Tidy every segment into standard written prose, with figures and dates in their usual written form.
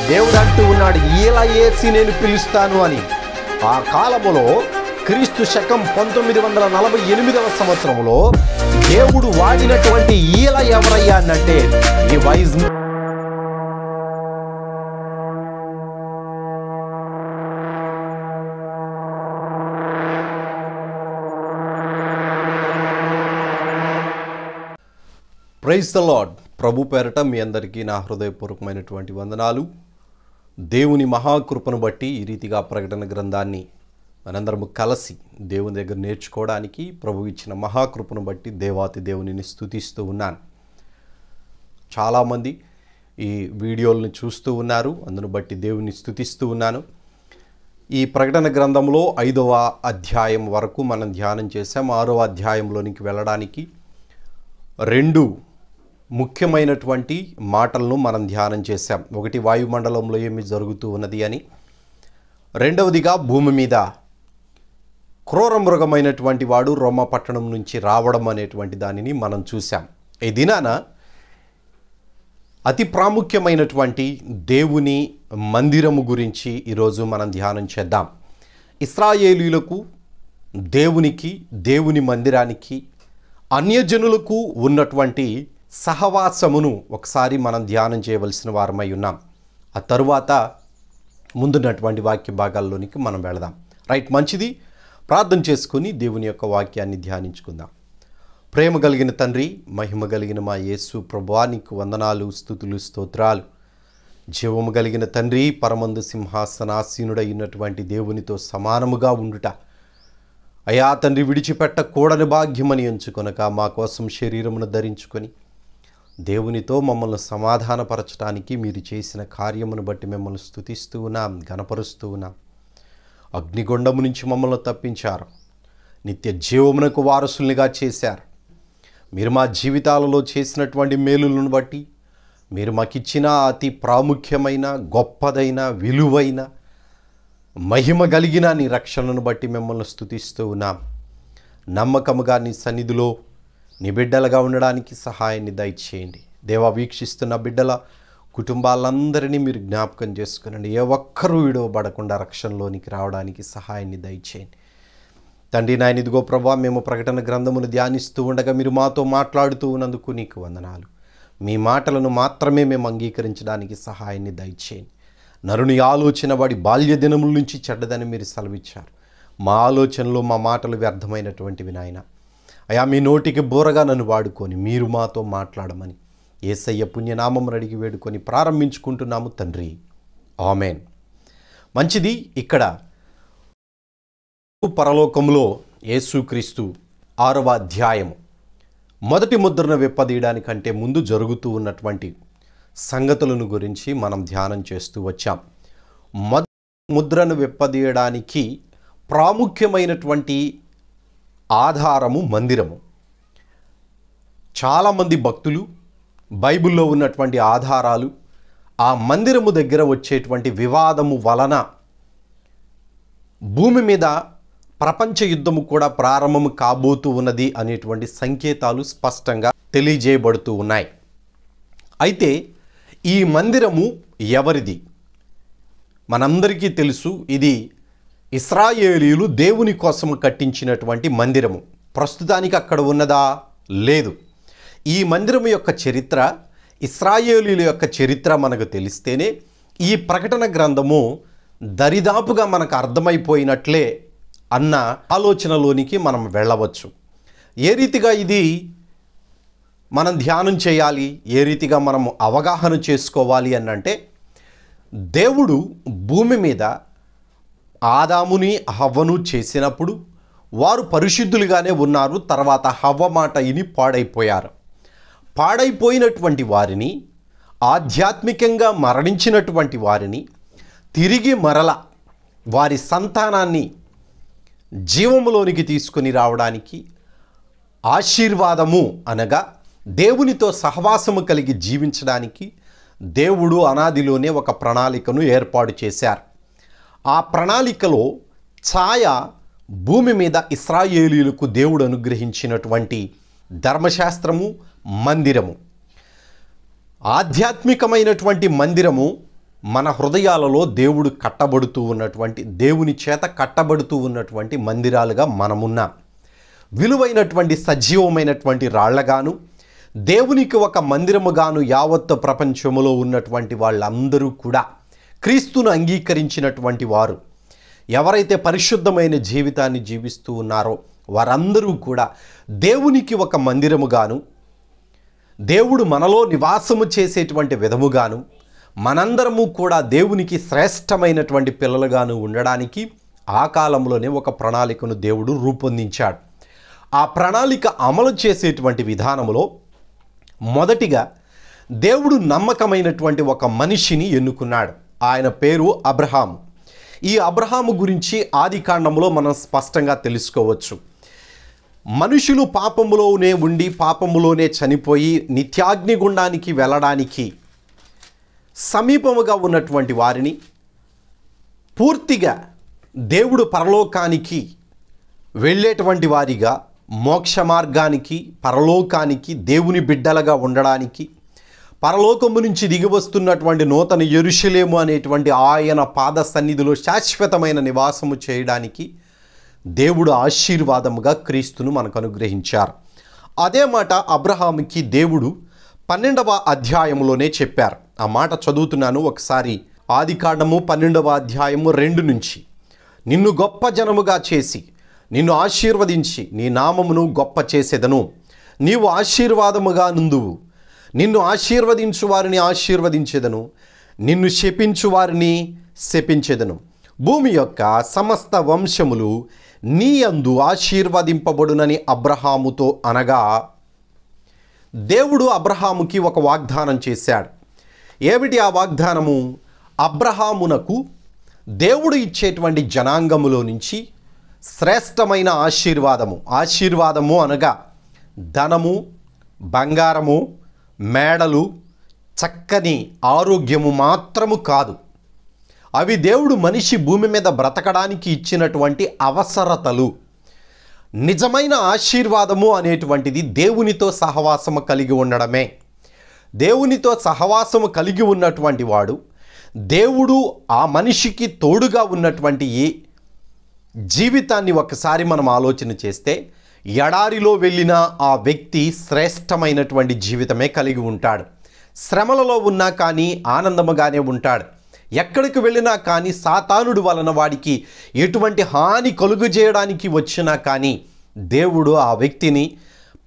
దేవుడు అంటూ ఉన్నాడు, ఈలా ఏసి నేను పిలుస్తాను అని. ఆ కాలములో క్రీస్తు శకం 1948వ సంవత్సరంలో దేవుడు వాడినటువంటి ఈల ఎవరయ్యా అంటే ఈ వైజ్ ప్రైజ్ ద లార్డ్. ప్రభు పేరట మీ అందరికీ నా హృదయపూర్వకమైనటువంటి వందనాలు. దేవుని మహాకృపను బట్టి ఈ రీతిగా ప్రకటన గ్రంథాన్ని మనందరము కలిసి దేవుని దగ్గర నేర్చుకోవడానికి ప్రభు ఇచ్చిన మహాకృపను బట్టి దేవాతి దేవునిని స్తుతిస్తూ ఉన్నాను. చాలామంది ఈ వీడియోలను చూస్తూ ఉన్నారు, అందును బట్టి దేవుని స్తుతిస్తూ ఉన్నాను. ఈ ప్రకటన గ్రంథంలో 5వ అధ్యాయం వరకు మనం ధ్యానం చేసాం. 6వ అధ్యాయంలోనికి వెళ్ళడానికి 2 ముఖ్యమైనటువంటి మాటలను మనం ధ్యానం చేశాం. ఒకటి, వాయుమండలంలో ఏమి జరుగుతూ ఉన్నది అని. రెండవదిగా, భూమి మీద క్రూర మృగమైనటువంటి వాడు రోమా పట్టణం నుంచి రావడం అనేటువంటి దానిని మనం చూసాం. ఈ దినాన అతి ప్రాముఖ్యమైనటువంటి దేవుని మందిరము గురించి ఈరోజు మనం ధ్యానం చేద్దాం. ఇశ్రాయేలీయులకు, దేవునికి, దేవుని మందిరానికి, అన్యజనులకు ఉన్నటువంటి సహవాసమును ఒకసారి మనం ధ్యానం చేయవలసిన వారమై ఉన్నాం. ఆ తరువాత ముందున్నటువంటి వాక్య భాగాల్లోనికి మనం వెళదాం. రైట్, మంచిది. ప్రార్థన చేసుకుని దేవుని యొక్క వాక్యాన్ని ధ్యానించుకుందాం. ప్రేమ కలిగిన తండ్రి, మహిమ కలిగిన మా యేసు ప్రభువా, నీకు వందనాలు, స్తుతులు, స్తోత్రాలు. జీవము కలిగిన తండ్రి, పరమందు సింహాసనాసీనుడైనటువంటి దేవునితో సమానముగా ఉండుట అయా తండ్రి విడిచిపెట్టకూడని భాగ్యమని ఎంచుకొనక మా కోసం శరీరమును ధరించుకొని దేవునితో మమ్మల్ని సమాధానపరచడానికి మీరు చేసిన కార్యమును బట్టి మిమ్మల్ని స్తుతిస్తూ ఉన్నాం, ఘనపరుస్తూ ఉన్నాం. అగ్నిగుండము నుంచి మమ్మల్ని తప్పించారు, నిత్య జీవమునకు వారసుల్నిగా చేశారు. మీరు మా జీవితాలలో చేసినటువంటి మేలులను బట్టి మీరు మాకిచ్చిన అతి ప్రాముఖ్యమైన, గొప్పదైన, విలువైన, మహిమ కలిగిన నీ రక్షణను బట్టి మిమ్మల్ని స్తుతిస్తూ ఉన్నాం. నమ్మకముగా నీ సన్నిధిలో నీ బిడ్డలుగా ఉండడానికి సహాయాన్ని దయచేయండి. దేవా, వీక్షిస్తున్న బిడ్డల కుటుంబాలందరినీ మీరు జ్ఞాపకం చేసుకునండి. ఏ ఒక్కరూ విడవబడకుండా రక్షణలోనికి రావడానికి సహాయాన్ని దయచేయండి తండ్రి. నాయన, ఇదిగో ప్రభా, మేము ప్రకటన గ్రంథమును ధ్యానిస్తూ ఉండగా మీరు మాతో మాట్లాడుతూ ఉన్నందుకు నీకు వందనాలు. మీ మాటలను మాత్రమే మేము అంగీకరించడానికి సహాయాన్ని దయచేయండి. నరుని ఆలోచన వాడి బాల్య దినముల నుంచి చెడ్డదని మీరు సెలవిచ్చారు. మా ఆలోచనలు, మా మాటలు వ్యర్థమైనటువంటివి నాయన. అయా, మీ నోటికి బోరగా నన్ను వాడుకొని మీరు మాతో మాట్లాడమని యేసయ్య పుణ్యనామమును అడిగి వేడుకొని ప్రారంభించుకుంటున్నాము తండ్రి, ఆమెన్. మంచిది. ఇక్కడ పరలోకంలో యేసుక్రీస్తు 6వ అధ్యాయం మొదటి ముద్రను విప్పదీయడానికంటే ముందు జరుగుతూ ఉన్నటువంటి సంగతులను గురించి మనం ధ్యానం చేస్తూ వచ్చాం. మొదటి ముద్రను విప్పదీయడానికి ప్రాముఖ్యమైనటువంటి ఆధారము మందిరము. చాలామంది భక్తులు బైబిల్లో ఉన్నటువంటి ఆధారాలు ఆ మందిరము దగ్గర వచ్చేటువంటి వివాదము వలన భూమి మీద ప్రపంచ యుద్ధము కూడా ప్రారంభము కాబోతూ ఉన్నది అనేటువంటి సంకేతాలు స్పష్టంగా తెలియజేయబడుతూ ఉన్నాయి. అయితే ఈ మందిరము ఎవరిది? మనందరికీ తెలుసు, ఇది ఇశ్రాయేలీయులు దేవుని కోసము కట్టించినటువంటి మందిరము. ప్రస్తుతానికి అక్కడ ఉన్నదా? లేదు. ఈ మందిరము యొక్క చరిత్ర, ఇశ్రాయేలీయుల యొక్క చరిత్ర మనకు తెలిస్తేనే ఈ ప్రకటన గ్రంథము దరిదాపుగా మనకు అర్థమైపోయినట్లే అన్న ఆలోచనలోనికి మనం వెళ్ళవచ్చు. ఏ రీతిగా ఇది మనం ధ్యానం చేయాలి, ఏ రీతిగా మనం అవగాహన చేసుకోవాలి అనంటే, దేవుడు భూమి మీద ఆదాముని, హవ్వను చేసినప్పుడు వారు పరిశుద్ధులుగానే ఉన్నారు. తర్వాత హవ్వ మాట ఇని పాడైపోయారు. పాడైపోయినటువంటి వారిని, ఆధ్యాత్మికంగా మరణించినటువంటి వారిని తిరిగి మరల వారి సంతానాన్ని జీవములోనికి తీసుకొని రావడానికి, ఆశీర్వాదము అనగా దేవునితో సహవాసము కలిగి జీవించడానికి దేవుడు అనాదిలోనే ఒక ప్రణాళికను ఏర్పాటు చేశారు. ఆ ప్రణాళికలో ఛాయ భూమి మీద ఇశ్రాయేలీయులకు దేవుడు అనుగ్రహించినటువంటి ధర్మశాస్త్రము, మందిరము. ఆధ్యాత్మికమైనటువంటి మందిరము మన హృదయాలలో దేవుడు కట్టబడుతూ ఉన్నటువంటి, దేవుని చేత కట్టబడుతూ ఉన్నటువంటి మందిరాలుగా మనమున్నాం. విలువైనటువంటి సజీవమైనటువంటి రాళ్లగాను, దేవునికి ఒక మందిరముగాను యావత్ ప్రపంచములో ఉన్నటువంటి వాళ్ళందరూ కూడా క్రీస్తును అంగీకరించినటువంటి వారు, ఎవరైతే పరిశుద్ధమైన జీవితాన్ని జీవిస్తూ ఉన్నారో వారందరూ కూడా దేవునికి ఒక మందిరముగాను, దేవుడు మనలో నివాసము చేసేటువంటి విధముగాను, మనందరము కూడా దేవునికి శ్రేష్టమైనటువంటి పిల్లలుగాను ఉండడానికి ఆ కాలంలోనే ఒక ప్రణాళికను దేవుడు రూపొందించాడు. ఆ ప్రణాళిక అమలు చేసేటువంటి విధానంలో మొదటిగా దేవుడు నమ్మకమైనటువంటి ఒక మనిషిని ఎన్నుకున్నాడు. ఆయన పేరు అబ్రహాము. ఈ అబ్రహాము గురించి ఆదికాండంలో మనం స్పష్టంగా తెలుసుకోవచ్చు. మనుషులు పాపములోనే ఉండి పాపములోనే చనిపోయి నిత్యాగ్నిగుండానికి వెళ్ళడానికి సమీపముగా ఉన్నటువంటి వారిని పూర్తిగా దేవుడు పరలోకానికి వెళ్ళేటువంటి వారిగా, మోక్ష మార్గానికి, పరలోకానికి దేవుని బిడ్డలుగా ఉండడానికి, పరలోకము నుంచి దిగివస్తున్నటువంటి నూతన యెరూషలేము అనేటువంటి ఆయన పాద సన్నిధిలో శాశ్వతమైన నివాసము చేయడానికి దేవుడు ఆశీర్వాదముగా క్రీస్తును మనకు అనుగ్రహించారు. అదే మాట అబ్రహాముకి దేవుడు 12వ అధ్యాయంలోనే చెప్పారు. ఆ మాట చదువుతున్నాను ఒకసారి. ఆదికాండము 12వ అధ్యాయము 2 నుంచి, నిన్ను గొప్ప జనముగా చేసి నిన్ను ఆశీర్వదించి నీ నామమును గొప్ప చేసేదను, నీవు ఆశీర్వాదముగా నుందువు, నిన్ను ఆశీర్వదించు వారిని ఆశీర్వదించేదను, నిన్ను శపించు వారిని శపించేదను, భూమి యొక్క సమస్త వంశములు నీ యందు ఆశీర్వదింపబడునని అబ్రహాముతో అనగా, దేవుడు అబ్రహాముకి ఒక వాగ్దానం చేశాడు. ఏమిటి ఆ వాగ్దానము? అబ్రహామునకు దేవుడు ఇచ్చేటువంటి జనాంగములో నుంచి శ్రేష్టమైన ఆశీర్వాదము అనగా ధనము, బంగారము, మేడలు, చక్కని ఆరోగ్యము మాత్రము కాదు. అవి దేవుడు మనిషి భూమి మీద బ్రతకడానికి ఇచ్చినటువంటి అవసరతలు. నిజమైన ఆశీర్వాదము అనేటువంటిది దేవునితో సహవాసము కలిగి ఉండడమే. దేవునితో సహవాసము కలిగి ఉన్నటువంటి వాడు, దేవుడు ఆ మనిషికి తోడుగా ఉన్నటువంటి ఈ జీవితాన్ని ఒకసారి మనం ఆలోచన చేస్తే, ఎడారిలో వెళ్ళిన ఆ వ్యక్తి శ్రేష్టమైనటువంటి జీవితమే కలిగి ఉంటాడు. శ్రమలలో ఉన్నా కానీ ఆనందముగానే ఉంటాడు. ఎక్కడికి వెళ్ళినా కానీ సాతానుడు వలన వాడికి ఎటువంటి హాని కలుగజేయడానికి వచ్చినా కానీ దేవుడు ఆ వ్యక్తిని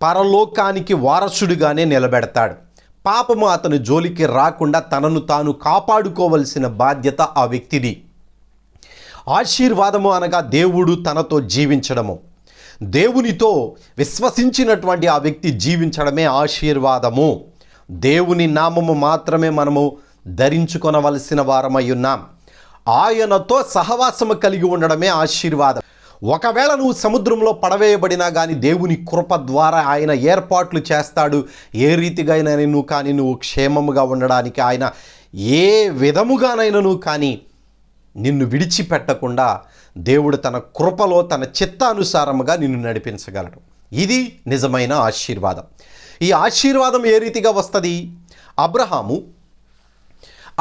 పరలోకానికి వారసుడిగానే నిలబెడతాడు. పాపము అతని జోలికి రాకుండా తనను తాను కాపాడుకోవలసిన బాధ్యత ఆ వ్యక్తిది. ఆశీర్వాదము అనగా దేవుడు తనతో జీవించడము, దేవునితో విశ్వసించినటువంటి ఆ వ్యక్తి జీవించడమే ఆశీర్వాదము. దేవుని నామము మాత్రమే మనము ధరించుకొనవలసిన వారమై ఉన్నాం. ఆయనతో సహవాసము కలిగి ఉండడమే ఆశీర్వాదం. ఒకవేళ నువ్వు సముద్రంలో పడవేయబడినా కానీ దేవుని కృప ద్వారా ఆయన ఏర్పాట్లు చేస్తాడు. ఏ రీతిగానైనా నువ్వు క్షేమముగా ఉండడానికి ఆయన ఏ విధముగానైనా కానీ నిన్ను విడిచిపెట్టకుండా దేవుడు తన కృపలో తన చిత్తానుసారముగా నిన్ను నడిపించగలడు. ఇది నిజమైన ఆశీర్వాదం. ఈ ఆశీర్వాదం ఏ రీతిగా వస్తుంది? అబ్రహాము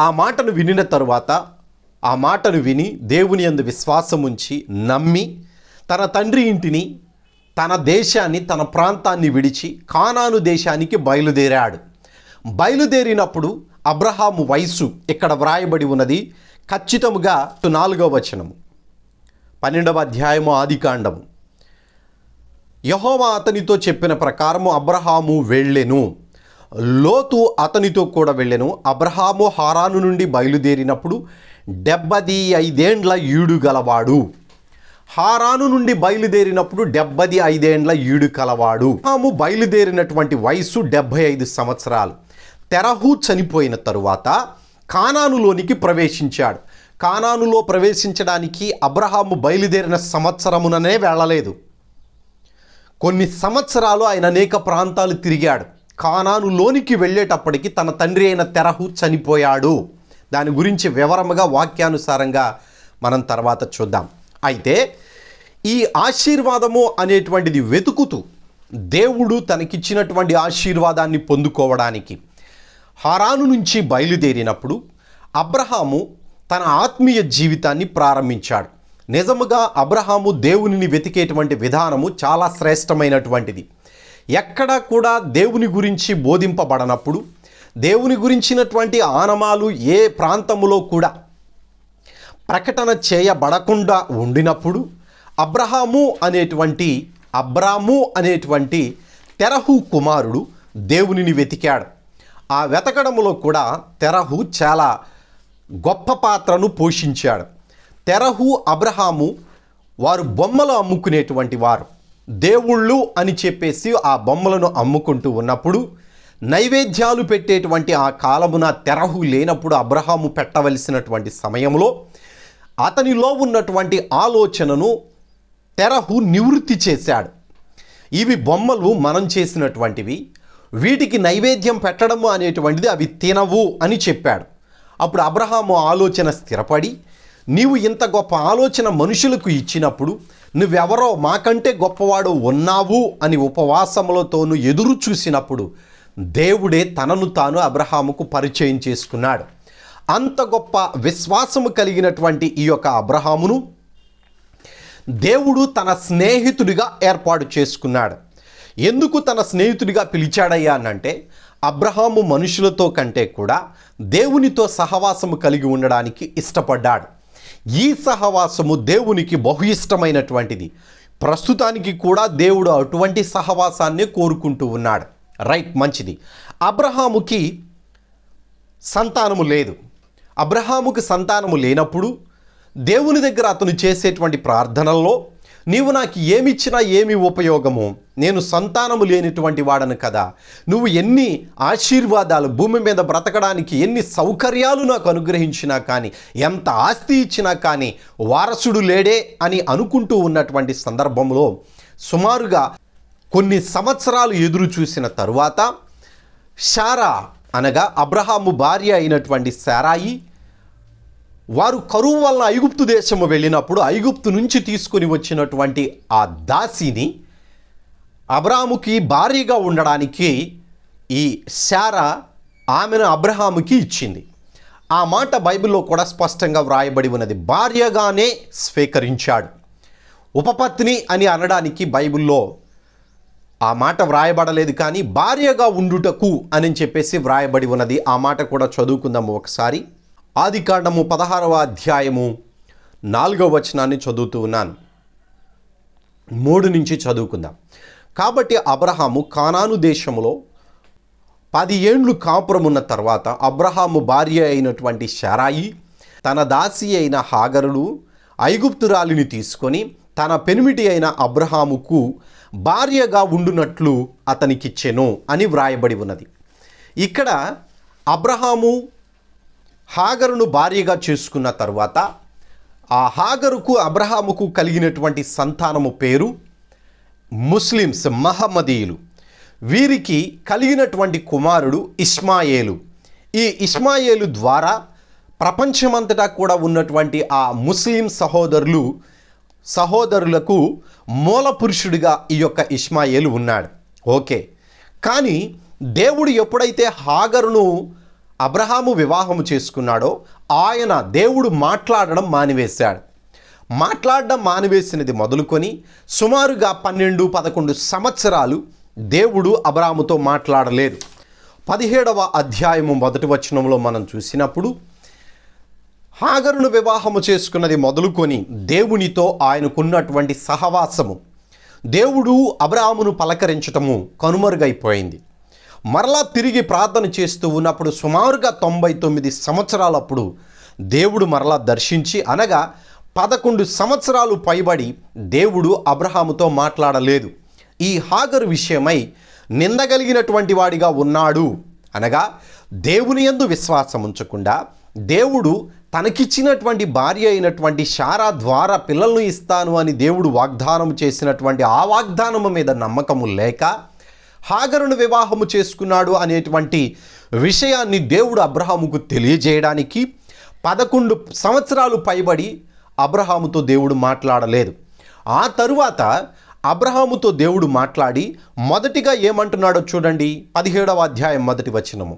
ఆ మాటను వినిన తరువాత, ఆ మాటను విని దేవుని యందు విశ్వాసం ఉంచి నమ్మి తన తండ్రి ఇంటిని, తన దేశాన్ని, తన ప్రాంతాన్ని విడిచి కానాను దేశానికి బయలుదేరాడు. బయలుదేరినప్పుడు అబ్రహాము వయసు ఇక్కడ వ్రాయబడి ఉన్నది ఖచ్చితముగా 4వ వచనము 12వ అధ్యాయము ఆదికాండము. యెహోవా అతనితో చెప్పిన ప్రకారము అబ్రహాము వెళ్ళెను, లోతు అతనితో కూడా వెళ్ళెను. అబ్రహాము హారాను నుండి బయలుదేరినప్పుడు 75 ఏండ్ల ఈడు గలవాడు. హారాను నుండి బయలుదేరినప్పుడు 75 ఏండ్ల ఈడు కలవాడు. అబ్రహాము బయలుదేరినటువంటి వయసు 75 సంవత్సరాలు. తెరహు చనిపోయిన తరువాత కానానులోనికి ప్రవేశించాడు. కానానులో ప్రవేశించడానికి అబ్రహాము బయలుదేరిన సంవత్సరముననే వెళ్ళలేదు. కొన్ని సంవత్సరాలు ఆయన అనేక ప్రాంతాలు తిరిగాడు. కానానులోనికి వెళ్ళేటప్పటికి తన తండ్రి అయిన తెరహు చనిపోయాడు. దాని గురించి వివరముగా వాక్యానుసారంగా మనం తర్వాత చూద్దాం. అయితే ఈ ఆశీర్వాదము అనేటువంటిది వెతుకుతూ దేవుడు తనకిచ్చినటువంటి ఆశీర్వాదాన్ని పొందుకోవడానికి హారాను నుంచి బయలుదేరినప్పుడు అబ్రహాము తన ఆత్మీయ జీవితాన్ని ప్రారంభించాడు. నిజముగా అబ్రహాము దేవునిని వెతికేటువంటి విధానము చాలా శ్రేష్టమైనటువంటిది. ఎక్కడా కూడా దేవుని గురించి బోధింపబడనప్పుడు, దేవుని గురించినటువంటి ఆనమాలు ఏ ప్రాంతములో కూడా ప్రకటన చేయబడకుండా ఉండినప్పుడు అబ్రాము అనేటువంటి తెరహు కుమారుడు దేవునిని వెతికాడు. ఆ వెతకడములో కూడా తెరహు చాలా గొప్ప పాత్రను పోషించాడు. తెరహు, అబ్రహాము వారు బొమ్మలు అమ్ముకునేటువంటి వారు. దేవుళ్ళు అని చెప్పేసి ఆ బొమ్మలను అమ్ముకుంటూ ఉన్నప్పుడు, నైవేద్యాలు పెట్టేటువంటి ఆ కాలమున తెరహు లేనప్పుడు అబ్రహాము పెట్టవలసినటువంటి సమయంలో అతనిలో ఉన్నటువంటి ఆలోచనను తెరహు నివృత్తి చేశాడు. ఇవి బొమ్మలు మనం చేసినటువంటివి, వీటికి నైవేద్యం పెట్టడము అనేటువంటిది అవి తినవు అని చెప్పాడు. అప్పుడు అబ్రహాము ఆలోచన స్థిరపడి, నీవు ఇంత గొప్ప ఆలోచన మనుషులకు ఇచ్చినప్పుడు నువ్వెవరో మాకంటే గొప్పవాడు ఉన్నావు అని ఉపవాసములతోనూ ఎదురు చూసినప్పుడు దేవుడే తనను తాను అబ్రహాముకు పరిచయం చేసుకున్నాడు. అంత గొప్ప విశ్వాసము కలిగినటువంటి ఈ యొక్క అబ్రహామును దేవుడు తన స్నేహితుడిగా ఏర్పాటు చేసుకున్నాడు. ఎందుకు తన స్నేహితుడిగా పిలిచాడయ్యా అనంటే, అబ్రహాము మనుషులతో కంటే కూడా దేవునితో సహవాసము కలిగి ఉండడానికి ఇష్టపడ్డాడు. ఈ సహవాసము దేవునికి బహు ఇష్టమైనటువంటిది. ప్రస్తుతానికి కూడా దేవుడు అటువంటి సహవాసాన్ని కోరుకుంటూ ఉన్నాడు. రైట్, మంచిది. అబ్రహాముకి సంతానము లేదు. అబ్రహాముకి సంతానము లేనప్పుడు దేవుని దగ్గర అతను చేసేటువంటి ప్రార్థనల్లో, నీవు నాకు ఏమిచ్చినా ఏమి ఉపయోగము, నేను సంతానము లేనిటువంటి వాడను కదా, నువ్వు ఎన్ని ఆశీర్వాదాలు భూమి మీద బ్రతకడానికి ఎన్ని సౌకర్యాలు నాకు అనుగ్రహించినా కానీ, ఎంత ఆస్తి ఇచ్చినా కానీ వారసుడు లేడే అని అనుకుంటూ ఉన్నటువంటి సందర్భంలో సుమారుగా కొన్ని సంవత్సరాలు ఎదురు చూసిన తరువాత శారా అనగా అబ్రహాము భార్య అయినటువంటి శారాయి వారు కరువు వలన ఐగుప్తు దేశము వెళ్ళినప్పుడు ఐగుప్తు నుంచి తీసుకొని వచ్చినటువంటి ఆ దాసిని అబ్రాహాముకి భార్యగా ఉండడానికి ఈ శారా ఆమెను అబ్రహాముకి ఇచ్చింది. ఆ మాట బైబిల్లో కూడా స్పష్టంగా వ్రాయబడి ఉన్నది. భార్యగానే స్వీకరించాడు. ఉపపత్ని అని అనడానికి బైబిల్లో ఆ మాట వ్రాయబడలేదు, కానీ భార్యగా ఉండుటకు అని చెప్పేసి వ్రాయబడి ఉన్నది. ఆ మాట కూడా చదువుకుందాము ఒకసారి. ఆదికాండము 16వ అధ్యాయము 4వ వచనాన్ని చదువుతూ ఉన్నాను. 3 నుంచి చదువుకుందాం. కాబట్టి అబ్రహాము కానాను దేశంలో 10 ఏండ్లు కాపురమున్న తర్వాత అబ్రహాము భార్య అయినటువంటి శారాయి తన దాసి అయిన హాగరును ఐగుప్తురాలిని తీసుకొని తన పెనిమిటి అయిన అబ్రహాముకు భార్యగా ఉండునట్లు అతనికిచ్చెను అని వ్రాయబడి ఉన్నది. ఇక్కడ అబ్రహాము హాగరును భార్యగా చేసుకున్న తరువాత ఆ హాగరుకు అబ్రహాముకు కలిగినటువంటి సంతానము పేరు ముస్లిమ్స్, మహమ్మదీయులు. వీరికి కలిగినటువంటి కుమారుడు ఇష్మాయేలు. ఈ ఇష్మాయేలు ద్వారా ప్రపంచమంతటా కూడా ఉన్నటువంటి ఆ ముస్లిం సహోదరులకు మూల పురుషుడిగా ఈ యొక్క ఇష్మాయేలు ఉన్నాడు. ఓకే, కానీ దేవుడు ఎప్పుడైతే హాగరును అబ్రహాము వివాహము చేసుకున్నాడో దేవుడు మాట్లాడడం మానివేశాడు. మాట్లాడడం మానివేసినది మొదలుకొని సుమారుగా 12-11 సంవత్సరాలు దేవుడు అబ్రహాముతో మాట్లాడలేదు. 17వ అధ్యాయము 1వ వచనంలో మనం చూసినప్పుడు హాగరును వివాహము చేసుకున్నది మొదలుకొని దేవునితో ఆయనకున్నటువంటి సహవాసము, దేవుడు అబ్రహామును పలకరించటము కనుమరుగైపోయింది. మరలా తిరిగి ప్రార్థన చేస్తూ ఉన్నప్పుడు సుమారుగా 99 సంవత్సరాలప్పుడు దేవుడు మరలా దర్శించి, అనగా 11 సంవత్సరాలు పైబడి దేవుడు అబ్రహాముతో మాట్లాడలేదు. ఈ హాగరు విషయమై నిందగలిగినటువంటి వాడిగా ఉన్నాడు. అనగా దేవుని యందు విశ్వాసం ఉంచకుండా దేవుడు తనకిచ్చినటువంటి భార్య అయినటువంటి శారా ద్వారా పిల్లలను ఇస్తాను అని దేవుడు వాగ్దానం చేసినటువంటి ఆ వాగ్దానము మీద నమ్మకము లేక హాగరును వివాహము చేసుకున్నాడు అనేటువంటి విషయాన్ని దేవుడు అబ్రహాముకు తెలియజేయడానికి 11 సంవత్సరాలు పైబడి అబ్రహాముతో దేవుడు మాట్లాడలేదు. ఆ తరువాత అబ్రహాముతో దేవుడు మాట్లాడి మొదటిగా ఏమంటున్నాడో చూడండి. 17వ అధ్యాయం 1వ వచనము.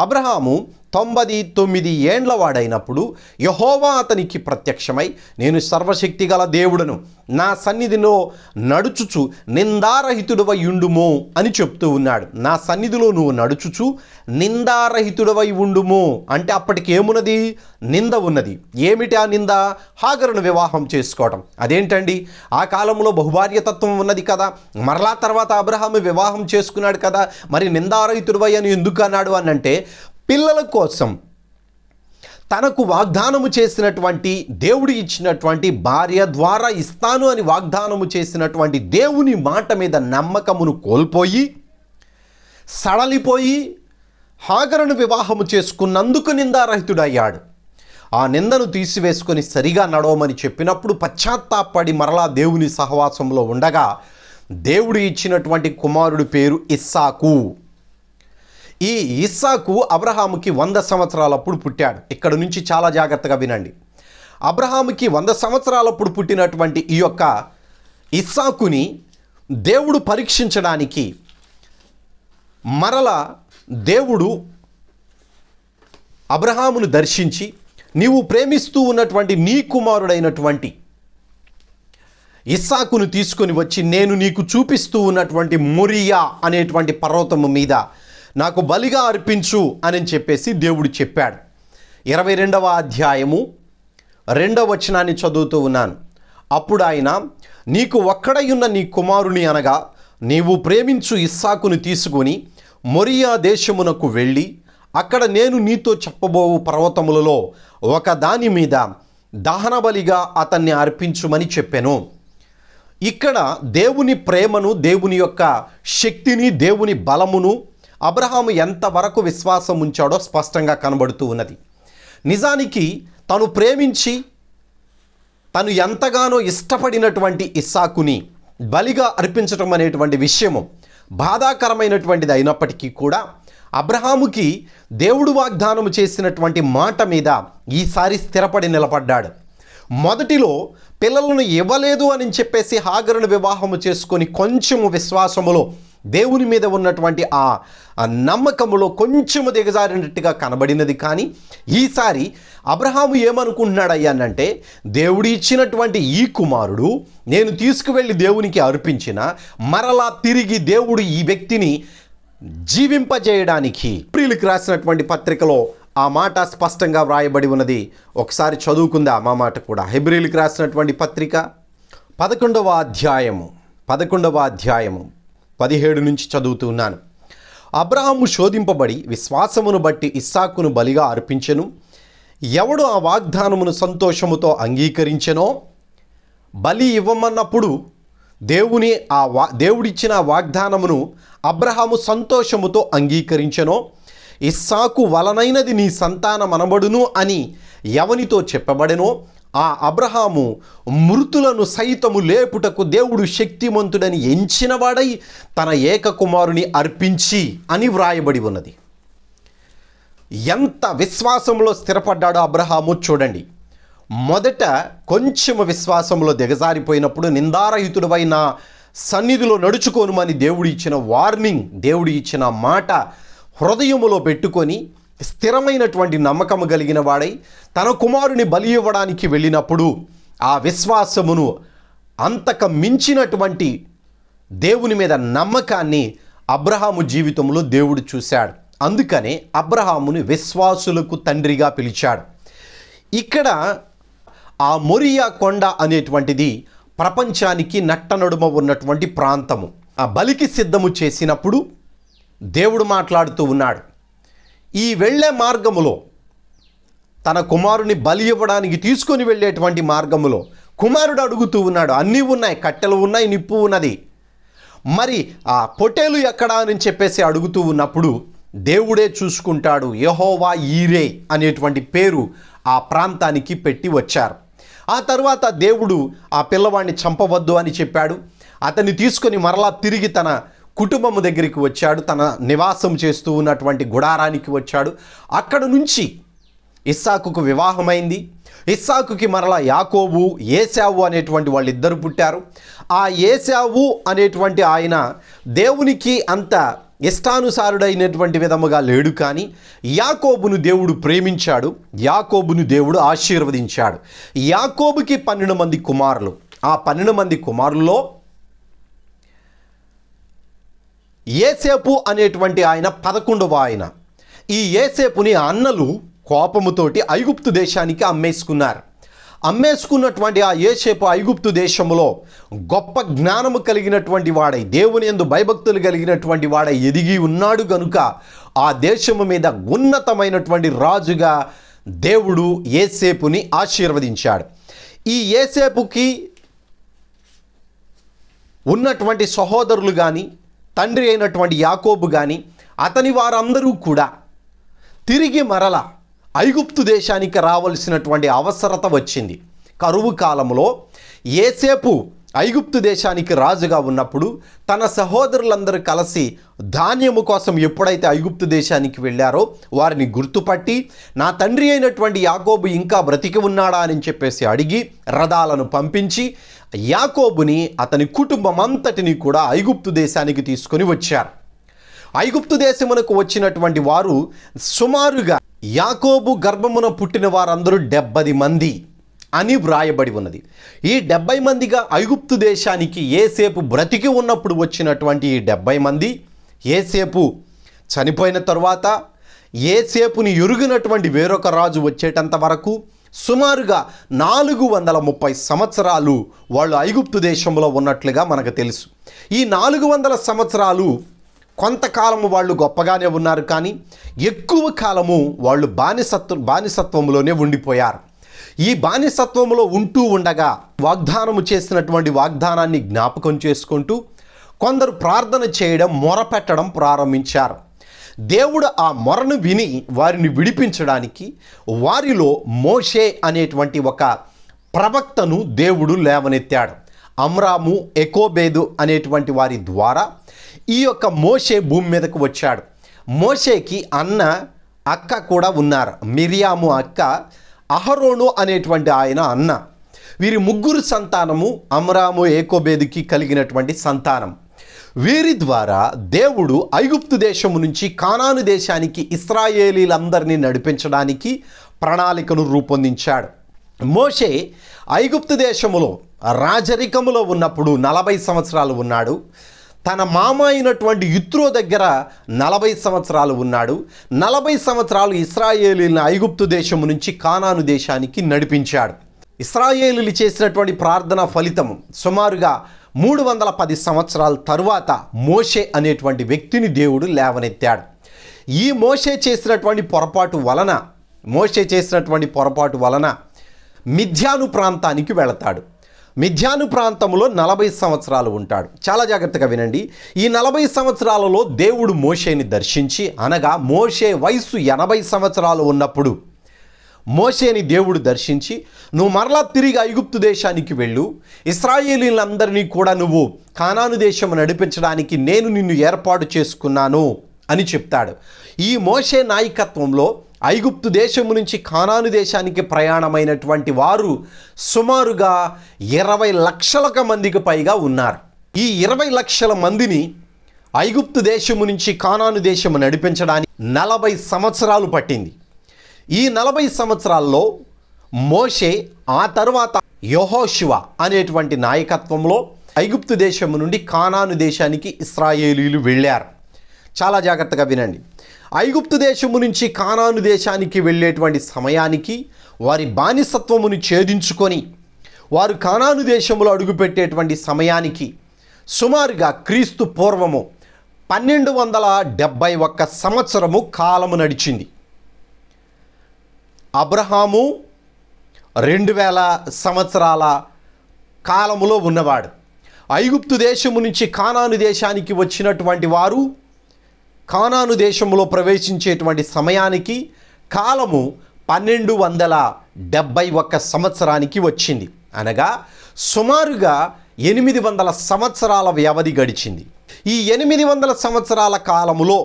అబ్రహాము 99 ఏండ్ల వాడైనప్పుడు యెహోవా అతనికి ప్రత్యక్షమై, నేను సర్వశక్తి గల దేవుడను, నా సన్నిధిలో నడుచుచు నిందారహితుడవై ఉండుము అని చెప్తూ ఉన్నాడు. నా సన్నిధిలో నువ్వు నడుచుచు నిందారహితుడవై ఉండుము అంటే అప్పటికి ఏమున్నది? నింద ఉన్నది. ఏమిటి ఆ నింద? హాగరును వివాహం చేసుకోవటం. అదేంటండి? ఆ కాలంలో బహుభార్యతత్వం ఉన్నది కదా, మరలా తర్వాత అబ్రహాము వివాహం చేసుకున్నాడు కదా, మరి నిందారహితుడవై అని ఎందుకు అన్నాడు అని అంటే, పిల్లల కోసం తనకు వాగ్దానము చేసినటువంటి, దేవుడు ఇచ్చినటువంటి భార్య ద్వారా ఇస్తాను అని వాగ్దానము చేసినటువంటి దేవుని మాట మీద నమ్మకమును కోల్పోయి సడలిపోయి హాగరును వివాహము చేసుకున్నందుకు నిందారహితుడయ్యాడు. ఆ నిందను తీసివేసుకొని సరిగా నడవమని చెప్పినప్పుడు పశ్చాత్తాపడి మరలా దేవుని సహవాసంలో ఉండగా దేవుడు ఇచ్చినటువంటి కుమారుడి పేరు ఇస్సాకు. ఈ ఇస్సాకు అబ్రహాముకి 100 సంవత్సరాలప్పుడు పుట్టాడు. ఇక్కడ నుంచి చాలా జాగ్రత్తగా వినండి. అబ్రహాముకి 100 సంవత్సరాలప్పుడు పుట్టినటువంటి ఈ యొక్క ఇస్సాకుని దేవుడు పరీక్షించడానికి మరల దేవుడు అబ్రహామును దర్శించి, నీవు ప్రేమిస్తూ ఉన్నటువంటి నీ కుమారుడైనటువంటి ఇస్సాకును తీసుకొని వచ్చి నేను నీకు చూపిస్తూ ఉన్నటువంటి మొరియా అనేటువంటి పర్వతము మీద నాకు బలిగా అర్పించు అని చెప్పేసి దేవుడు చెప్పాడు. 22వ అధ్యాయము 2వ వచనాన్ని చదువుతూ ఉన్నాను. అప్పుడు ఆయన, నీకు ఒక్కడై ఉన్న నీ కుమారుని అనగా నీవు ప్రేమించు ఇస్సాకును తీసుకొని మొరియా దేశమునకు వెళ్ళి అక్కడ నేను నీతో చెప్పబోవు పర్వతములలో ఒక దాని మీద దహనబలిగా అతన్ని అర్పించుమని చెప్పాను. ఇక్కడ దేవుని ప్రేమను, దేవుని యొక్క శక్తిని, దేవుని బలమును అబ్రహాము ఎంతవరకు విశ్వాసం ఉంచాడో స్పష్టంగా కనబడుతూ ఉన్నది. నిజానికి తను ప్రేమించి తను ఎంతగానో ఇష్టపడినటువంటి ఇస్సాకుని బలిగా అర్పించటం అనేటువంటి విషయము బాధాకరమైనటువంటిది అయినప్పటికీ కూడా అబ్రహాముకి దేవుడు వాగ్దానము చేసినటువంటి మాట మీద ఈసారి స్థిరపడి నిలబడ్డాడు. మొదటిలో పిల్లలను ఇవ్వలేదు అని చెప్పేసి హాగరును వివాహము చేసుకొని కొంచెము విశ్వాసములో దేవుని మీద ఉన్నటువంటి ఆ నమ్మకములో కొంచెము దిగజారినట్టుగా కనబడినది. కానీ ఈసారి అబ్రహాము ఏమనుకుంటున్నాడయ్యానంటే, దేవుడు ఇచ్చినటువంటి ఈ కుమారుడు నేను తీసుకువెళ్ళి దేవునికి అర్పించిన మరలా తిరిగి దేవుడు ఈ వ్యక్తిని జీవింపజేయడానికి. హెబ్రీయులకు రాసినటువంటి పత్రికలో ఆ మాట స్పష్టంగా వ్రాయబడి ఉన్నది. ఒకసారి చదువుకుందాం ఆ మాట కూడా. హెబ్రీయులకు రాసినటువంటి పత్రిక 11వ అధ్యాయము 17 నుంచి చదువుతున్నాను. అబ్రహాము శోధింపబడి విశ్వాసమును బట్టి ఇస్సాకును బలిగా అర్పించెను. ఎవడు ఆ వాగ్దానమును సంతోషముతో అంగీకరించెనో, బలి ఇవ్వమన్నప్పుడు దేవుడిచ్చిన వాగ్దానమును అబ్రహాము సంతోషముతో అంగీకరించెనో, ఇస్సాకు వలనైనది నీ సంతానమనబడును అని ఎవనితో చెప్పబడెనో, ఆ అబ్రహాము మృతులను సైతము లేపుటకు దేవుడు శక్తిమంతుడని ఎంచినవాడై తన ఏకకుమారుని అర్పించి అని వ్రాయబడి ఉన్నది. ఎంత విశ్వాసంలో స్థిరపడ్డాడో అబ్రహాము చూడండి. మొదట కొంచెము విశ్వాసంలో దిగజారిపోయినప్పుడు నిందారహితుడవై నా సన్నిధిలో నడుచుకోనుమని దేవుడు ఇచ్చిన వార్నింగ్, దేవుడు ఇచ్చిన మాట హృదయములో పెట్టుకొని స్థిరమైనటువంటి నమ్మకము కలిగిన వాడై తన కుమారుని బలి ఇవ్వడానికి వెళ్ళినప్పుడు ఆ విశ్వాసమును అంతక మించినటువంటి దేవుని మీద నమ్మకాన్ని అబ్రహాము జీవితంలో దేవుడు చూశాడు. అందుకనే అబ్రహాముని విశ్వాసులకు తండ్రిగా పిలిచాడు. ఇక్కడ ఆ మొరియా కొండ అనేటువంటిది ప్రపంచానికి నట్టనడుమ ఉన్నటువంటి ప్రాంతము. ఆ బలికి సిద్ధము చేసినప్పుడు దేవుడు మాట్లాడుతూ ఉన్నాడు. ఈ వెళ్ళే మార్గములో తన కుమారుని బలి ఇవ్వడానికి తీసుకొని వెళ్ళేటువంటి మార్గములో కుమారుడు అడుగుతూ ఉన్నాడు. అన్నీ ఉన్నాయి, కట్టెలు ఉన్నాయి, నిప్పు ఉన్నది, మరి ఆ పొట్టేలు ఎక్కడా అని చెప్పేసి అడుగుతూ ఉన్నప్పుడు దేవుడే చూసుకుంటాడు. యెహోవా ఈరే అనేటువంటి పేరు ఆ ప్రాంతానికి పెట్టి వచ్చారు. ఆ తర్వాత దేవుడు ఆ పిల్లవాడిని చంపవద్దు అని చెప్పాడు. అతన్ని తీసుకొని మరలా తిరిగి తన కుటుంబము దగ్గరికి వచ్చాడు. తన నివాసం చేస్తూ ఉన్నటువంటి గుడారానికి వచ్చాడు. అక్కడ నుంచి ఇస్సాకుకు వివాహమైంది. ఇస్సాకుకి మరలా యాకోబు, ఏశావు అనేటువంటి వాళ్ళిద్దరు పుట్టారు. ఆ ఏశావు అనేటువంటి ఆయన దేవునికి అంత ఇష్టానుసారుడైనటువంటి విధముగా లేడు, కానీ యాకోబును దేవుడు ప్రేమించాడు, యాకోబును దేవుడు ఆశీర్వదించాడు. యాకోబుకి 12 మంది కుమారులు. ఆ 12 మంది కుమారుల్లో యోసేపు అనేటువంటి ఆయన 11వ ఆయన. ఈ యోసేపుని అన్నలు కోపముతోటి ఐగుప్తు దేశానికి అమ్మేసుకున్నటువంటి ఆ యోసేపు ఐగుప్తు దేశంలో గొప్ప జ్ఞానము కలిగినటువంటి వాడై, దేవుని యందు భయభక్తులు కలిగినటువంటి వాడై ఎదిగి ఉన్నాడు గనుక ఆ దేశము మీద ఉన్నతమైనటువంటి రాజుగా దేవుడు యోసేపుని ఆశీర్వదించాడు. ఈ యోసేపుకి ఉన్నటువంటి సహోదరులు కానీ, తండ్రి అయినటువంటి యాకోబు కానీ, అతని వారందరూ కూడా తిరిగి మరల ఐగుప్తు దేశానికి రావాల్సినటువంటి అవసరత వచ్చింది. కరువు కాలంలో యోసేపు ఐగుప్తు దేశానికి రాజుగా ఉన్నప్పుడు తన సహోదరులందరూ కలిసి ధాన్యము కోసం ఎప్పుడైతే ఐగుప్తు దేశానికి వెళ్ళారో వారిని గుర్తుపట్టి, నా తండ్రి అయినటువంటి యాకోబు ఇంకా బ్రతికి ఉన్నాడా అని చెప్పేసి అడిగి రథాలను పంపించి యాకోబుని అతని కుటుంబం అంతటిని కూడా ఐగుప్తు దేశానికి తీసుకొని వచ్చారు. ఐగుప్తు దేశమునకు వచ్చినటువంటి వారు సుమారుగా యాకోబు గర్భమున పుట్టిన వారందరూ 70 మంది అని వ్రాయబడి ఉన్నది. ఈ 70 మందిగా ఐగుప్తు దేశానికి యోసేపు బ్రతికి ఉన్నప్పుడు వచ్చినటువంటి ఈ 70 మంది యోసేపు చనిపోయిన తరువాత యోసేపుని ఎరుగినటువంటి వేరొక రాజు వచ్చేటంత వరకు సుమారుగా 430 సంవత్సరాలు వాళ్ళు ఐగుప్తు దేశంలో ఉన్నట్లుగా మనకు తెలుసు. ఈ 400 సంవత్సరాలు కొంతకాలము వాళ్ళు గొప్పగానే ఉన్నారు, కానీ ఎక్కువ కాలము వాళ్ళు బానిసత్వంలోనే ఉండిపోయారు. ఈ బానిసత్వంలో ఉంటూ ఉండగా వాగ్దానము చేసినటువంటి వాగ్దానాన్ని జ్ఞాపకం చేసుకుంటూ కొందరు ప్రార్థన చేయడం, మొరపెట్టడం ప్రారంభించారు. దేవుడు ఆ మొరను విని వారిని విడిపించడానికి వారిలో మోషే అనేటువంటి ఒక ప్రవక్తను దేవుడు లేవనెత్తాడు. అమ్రాము, ఎకోబేదు అనేటువంటి వారి ద్వారా ఈ యొక్క మోషే భూమి మీదకు వచ్చాడు. మోషేకి అక్క కూడా ఉన్నారు. మిరియాము అక్క, అహరోను అనేటువంటి ఆయన అన్న. వీరి ముగ్గురు సంతానము అమ్రాము, ఏకోబేదుకి కలిగినటువంటి సంతానం. వీరి ద్వారా దేవుడు ఐగుప్తు దేశము నుంచి కానాను దేశానికి ఇశ్రాయేలీలందరినీ నడిపించడానికి ప్రణాళికను రూపొందించాడు. మోషే ఐగుప్తు దేశములో రాజరికములో ఉన్నప్పుడు 40 సంవత్సరాలు ఉన్నాడు. తన మామ అయినటువంటి యిత్రో దగ్గర 40 సంవత్సరాలు ఉన్నాడు. 40 సంవత్సరాలు ఇశ్రాయేలీలను ఐగుప్తు దేశము నుంచి కానాను దేశానికి నడిపించాడు. ఇశ్రాయేలీలు చేసినటువంటి ప్రార్థన ఫలితము సుమారుగా 310 సంవత్సరాల తరువాత మోషే అనేటువంటి వ్యక్తిని దేవుడు లేవనెత్తాడు. ఈ మోషే చేసినటువంటి పొరపాటు వలన మిద్యాను ప్రాంతానికి వెళతాడు. మిద్యాను ప్రాంతంలో 40 సంవత్సరాలు ఉంటాడు. చాలా జాగ్రత్తగా వినండి. ఈ 40 సంవత్సరాలలో దేవుడు మోషేని దర్శించి, అనగా మోషే వయసు 80 సంవత్సరాలు ఉన్నప్పుడు మోషేని దేవుడు దర్శించి, నువ్వు మరలా తిరిగి ఐగుప్తు దేశానికి వెళ్ళు, ఇశ్రాయేలీలందరినీ కూడా నువ్వు కానాను దేశము నడిపించడానికి నేను నిన్ను ఏర్పాటు చేసుకున్నాను అని చెప్తాడు. ఈ మోషే నాయకత్వంలో ఐగుప్తు దేశము నుంచి కానాను దేశానికి ప్రయాణమైనటువంటి వారు సుమారుగా 20 లక్షల మందికి పైగా ఉన్నారు. ఈ 20 లక్షల మందిని ఐగుప్తు దేశము నుంచి కానాను దేశము నడిపించడానికి 40 సంవత్సరాలు పట్టింది. ఈ 40 సంవత్సరాల్లో మోషే, ఆ తర్వాత యెహోషువ అనేటువంటి నాయకత్వంలో ఐగుప్తు దేశము నుండి కానాను దేశానికి ఇశ్రాయేలీలు వెళ్ళారు. చాలా జాగ్రత్తగా వినండి. ఐగుప్తు దేశము నుంచి కానాను దేశానికి వెళ్ళేటువంటి సమయానికి వారి బానిసత్వమును ఛేదించుకొని వారు కానాను దేశంలో అడుగుపెట్టేటువంటి సమయానికి సుమారుగా క్రీస్తు పూర్వము 1271 సంవత్సరము కాలము నడిచింది. అబ్రహాము 2000 సంవత్సరాల కాలములో ఉన్నవాడు. ఐగుప్తు దేశము నుంచి కానాను దేశానికి వచ్చినటువంటి వారు కానాను దేశంలో ప్రవేశించేటువంటి సమయానికి కాలము 1271 సంవత్సరానికి వచ్చింది. అనగా సుమారుగా 800 సంవత్సరాల వ్యవధి గడిచింది. ఈ 800 సంవత్సరాల కాలములో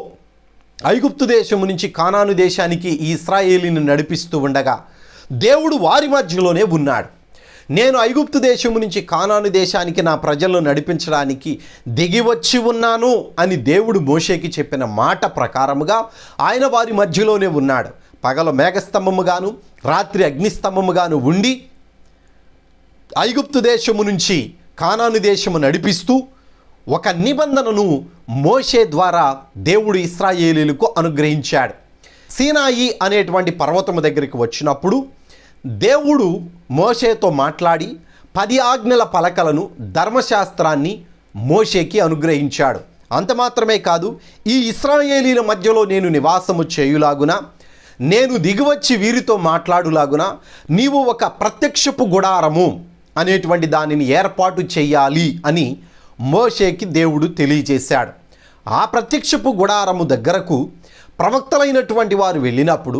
ఐగుప్తు దేశము నుంచి కానాను దేశానికి ఈ ఇశ్రాయేలీని నడిపిస్తూ ఉండగా దేవుడు వారి మధ్యలోనే ఉన్నాడు. నేను ఐగుప్తు దేశము నుంచి కానాను దేశానికి నా ప్రజలను నడిపించడానికి దిగివచ్చి ఉన్నాను అని దేవుడు మోషేకి చెప్పిన మాట ప్రకారముగా ఆయన వారి మధ్యలోనే ఉన్నాడు. పగల మేఘస్తంభముగాను రాత్రి అగ్నిస్తంభముగాను ఉండి ఐగుప్తు దేశము నుంచి కానాను దేశము నడిపిస్తూ ఒక నిబంధనను మోషే ద్వారా దేవుడు ఇశ్రాయేలీయులకు అనుగ్రహించాడు. సీనాయి అనేటువంటి పర్వతము దగ్గరికి వచ్చినప్పుడు దేవుడు మోషేతో మాట్లాడి 10 ఆజ్ఞల పలకలను, ధర్మశాస్త్రాన్ని మోషేకి అనుగ్రహించాడు. అంత మాత్రమే కాదు, ఈ ఇశ్రాయేలీల మధ్యలో నేను నివాసము చేయులాగున, నేను దిగివచ్చి వీరితో మాట్లాడులాగున నీవు ఒక ప్రత్యక్షపు గుడారము అనేటువంటి దానిని ఏర్పాటు చేయాలి అని మోషేకి దేవుడు తెలియజేశాడు. ఆ ప్రత్యక్షపు గుడారము దగ్గరకు ప్రవక్తలైనటువంటి వారు వెళ్ళినప్పుడు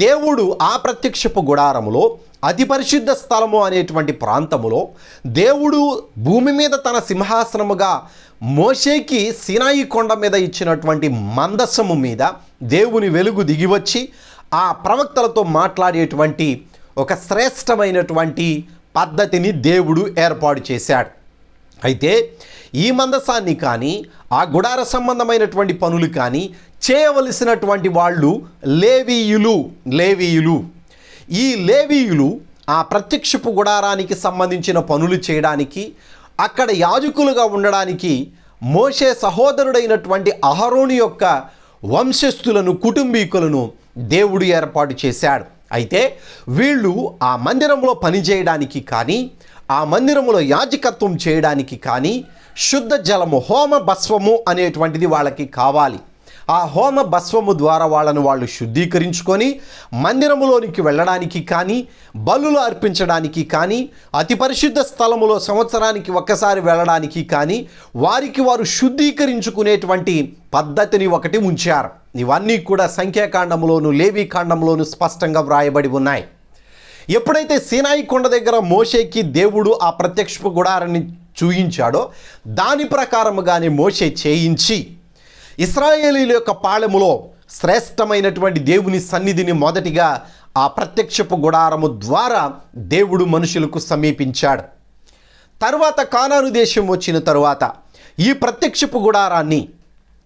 దేవుడు ఆ ప్రత్యక్షపు గుడారములో అతి పరిశుద్ధ స్థలము అనేటువంటి ప్రాంతములో దేవుడు భూమి మీద తన సింహాసనముగా మోషేకి సీనాయి కొండ మీద ఇచ్చినటువంటి మందసము మీద దేవుని వెలుగు దిగివచ్చి ఆ ప్రవక్తలతో మాట్లాడేటువంటి ఒక శ్రేష్టమైనటువంటి పద్ధతిని దేవుడు ఏర్పాటు చేశాడు. అయితే ఈ మందసాన్ని కానీ ఆ గుడార సంబంధమైనటువంటి పనులు కానీ చేయవలసినటువంటి వాళ్ళు లేవీయులు. ఈ లేవీయులు ఆ ప్రత్యక్షపు గుడారానికి సంబంధించిన పనులు చేయడానికి, అక్కడ యాజకులుగా ఉండడానికి మోషే సహోదరుడైనటువంటి అహరోను యొక్క వంశస్థులను, కుటుంబీకులను దేవుడు ఏర్పాటు చేశాడు. అయితే వీళ్ళు ఆ మందిరంలో పనిచేయడానికి కానీ, ఆ మందిరంలో యాజకత్వం చేయడానికి కానీ శుద్ధ జలము, హోమ భస్వము అనేటువంటిది వాళ్ళకి కావాలి. ఆ హోమ భస్వము ద్వారా వాళ్ళు శుద్ధీకరించుకొని మందిరములోనికి వెళ్ళడానికి కానీ, బలులు అర్పించడానికి కానీ, అతి పరిశుద్ధ స్థలములో సంవత్సరానికి ఒక్కసారి వెళ్ళడానికి కానీ వారికి వారు శుద్ధీకరించుకునేటువంటి పద్ధతిని ఒకటి ఉంచారు. ఇవన్నీ కూడా సంఖ్యాకాండములోను లేవీకాండంలోను స్పష్టంగా వ్రాయబడి ఉన్నాయి. ఎప్పుడైతే సీనాయి కొండ దగ్గర మోషేకి దేవుడు ఆ ప్రత్యక్షపు గుడారాన్ని చూయించాడో దాని ప్రకారముగానే మోషే చేయించి ఇశ్రాయేలీయుల యొక్క పాళెములో శ్రేష్టమైనటువంటి దేవుని సన్నిధిని మొదటిగా ఆ ప్రత్యక్షపు గుడారము ద్వారా దేవుడు మనుషులకు సమీపించాడు. తర్వాత కానాను దేశం వచ్చిన తరువాత ఈ ప్రత్యక్షపు గుడారాన్ని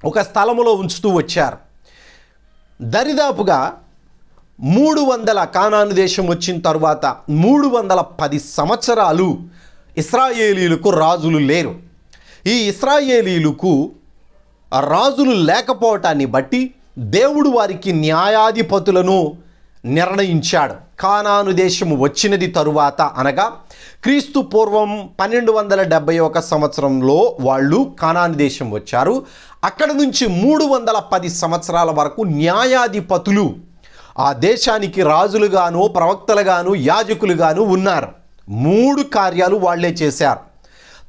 ఒక స్థలములో ఉంచుతూ వచ్చారు. దరిదాపుగా 300 కానాను దేశం వచ్చిన తరువాత 310 సంవత్సరాలు ఇశ్రాయేలీయులకు రాజులు లేరు. ఈ ఇశ్రాయేలీయులకు రాజులు లేకపోవటాన్ని బట్టి దేవుడు వారికి న్యాయాధిపతులను నిర్ణయించాడు. కానాను దేశము వచ్చినది తరువాత అనగా క్రీస్తు పూర్వం 1271 సంవత్సరంలో వాళ్ళు కానాను దేశం వచ్చారు. అక్కడ నుంచి 310 సంవత్సరాల వరకు న్యాయాధిపతులు ఆ దేశానికి రాజులుగాను, ప్రవక్తలుగాను, యాజకులుగాను ఉన్నారు. 3 కార్యాలు వాళ్లే చేశారు.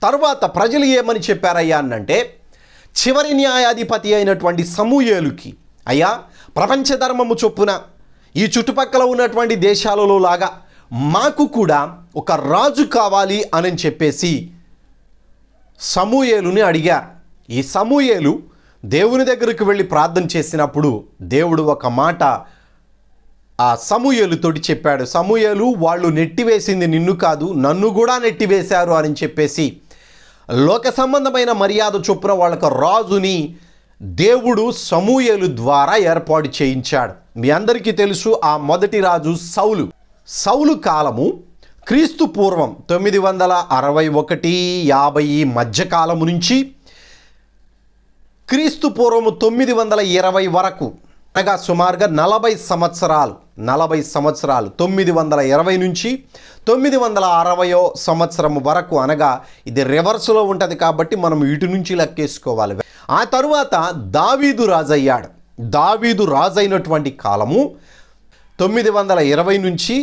తరువాత ప్రజలు ఏమని చెప్పారయ్యా అనంటే, చివరి న్యాయాధిపతి అయినటువంటి సమూయేలుకి, అయ్యా ప్రపంచ ధర్మము చొప్పున ఈ చుట్టుపక్కల ఉన్నటువంటి దేశాలలో లాగా మాకు కూడా ఒక రాజు కావాలి అని చెప్పేసి సమూయేలుని అడిగారు. ఈ సమూయేలు దేవుని దగ్గరికి వెళ్ళి ప్రార్థన చేసినప్పుడు దేవుడు ఒక మాట ఆ సమూయేలుతోటి చెప్పాడు. సమూయేలు, వాళ్ళు నెట్టివేసింది నిన్ను కాదు, నన్ను కూడా నెట్టివేశారు అని చెప్పేసి లోక సంబంధమైన మర్యాద చొప్పున వాళ్ళకు రాజుని దేవుడు సమూయేలు ద్వారా ఏర్పాటు చేయించాడు. మీ అందరికీ తెలుసు, ఆ మొదటి రాజు సౌలు కాలము క్రీస్తు పూర్వం 961-50 మధ్యకాలము నుంచి క్రీస్తు పూర్వము 920 వరకు, అనగా సుమారుగా 40 సంవత్సరాలు 920 నుంచి 960 సంవత్సరం వరకు, అనగా ఇది రివర్స్లో ఉంటుంది కాబట్టి మనం ఇటు నుంచి లెక్కేసుకోవాలి. ఆ తరువాత దావీదు రాజు అయ్యాడు. దావీదు రాజు అయినటువంటి కాలము 920 నుంచి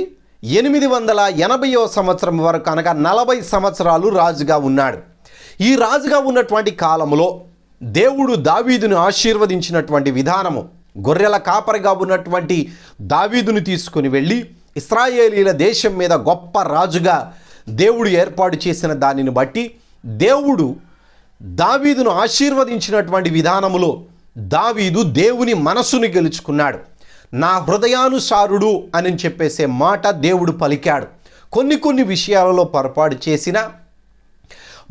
880 సంవత్సరం వరకు, అనగా 40 సంవత్సరాలు రాజుగా ఉన్నాడు. ఈ రాజుగా ఉన్నటువంటి కాలంలో దేవుడు దావీదును ఆశీర్వదించినటువంటి విధానము, గొర్రెల కాపరిగా ఉన్నటువంటి దావీదును తీసుకుని వెళ్ళి ఇశ్రాయేలీల దేశం మీద గొప్ప రాజుగా దేవుడు ఏర్పాటు చేసిన దానిని బట్టి దేవుడు దావీదును ఆశీర్వదించినటువంటి విధానములో దావీదు దేవుని మనస్సును గెలుచుకున్నాడు. నా హృదయానుసారుడు అని చెప్పేసే మాట దేవుడు పలికాడు. కొన్ని విషయాలలో పొరపాటు చేసినా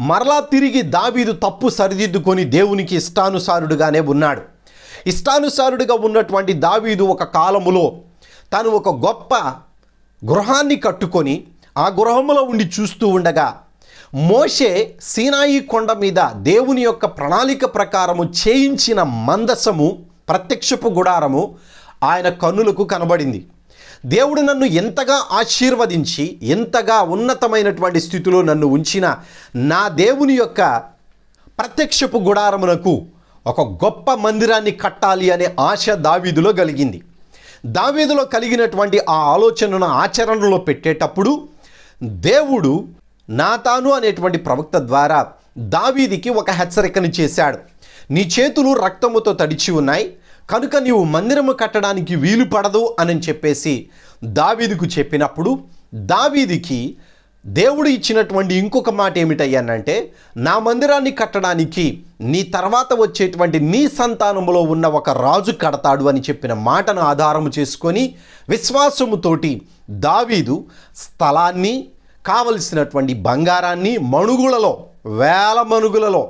మరలా తిరిగి దావీదు తప్పు సరిదిద్దుకొని దేవునికి ఇష్టానుసారుడుగానే ఉన్నాడు. ఇష్టానుసారుడిగా ఉన్నటువంటి దావీదు ఒక కాలములో తాను ఒక గొప్ప గృహాన్ని కట్టుకొని ఆ గృహంలో ఉండి చూస్తూ ఉండగా మోషే సీనాయి కొండ మీద దేవుని యొక్క ప్రణాళిక ప్రకారము చేయించిన మందసము, ప్రత్యక్షపు గుడారము ఆయన కన్నులకు కనబడింది. దేవుడు నన్ను ఎంతగా ఆశీర్వదించి ఎంతగా ఉన్నతమైనటువంటి స్థితిలో నన్ను ఉంచిన నా దేవుని యొక్క ప్రత్యక్షపు గుడారమునకు ఒక గొప్ప మందిరాన్ని కట్టాలి అనే ఆశ దావీదులో కలిగింది. దావీదులో కలిగినటువంటి ఆ ఆలోచనను ఆచరణలో పెట్టేటప్పుడు దేవుడు నాతాను అనేటువంటి ప్రవక్త ద్వారా దావీదికి ఒక హెచ్చరికను చేశాడు. నీ చేతులు రక్తముతో తడిచి ఉన్నాయి కనుక నీవు మందిరము కట్టడానికి వీలు పడదు అని చెప్పేసి దావీదుకు చెప్పినప్పుడు దావీదికి దేవుడు ఇచ్చినటువంటి ఇంకొక మాట ఏమిటయ్యానంటే, నా మందిరాన్ని కట్టడానికి నీ తర్వాత వచ్చేటువంటి నీ సంతానములో ఉన్న ఒక రాజు కడతాడు అని చెప్పిన మాటను ఆధారము చేసుకొని విశ్వాసముతోటి దావీదు స్థలాన్ని, కావలసినటువంటి బంగారాన్ని, మణుగులలో, వేల మణుగులలో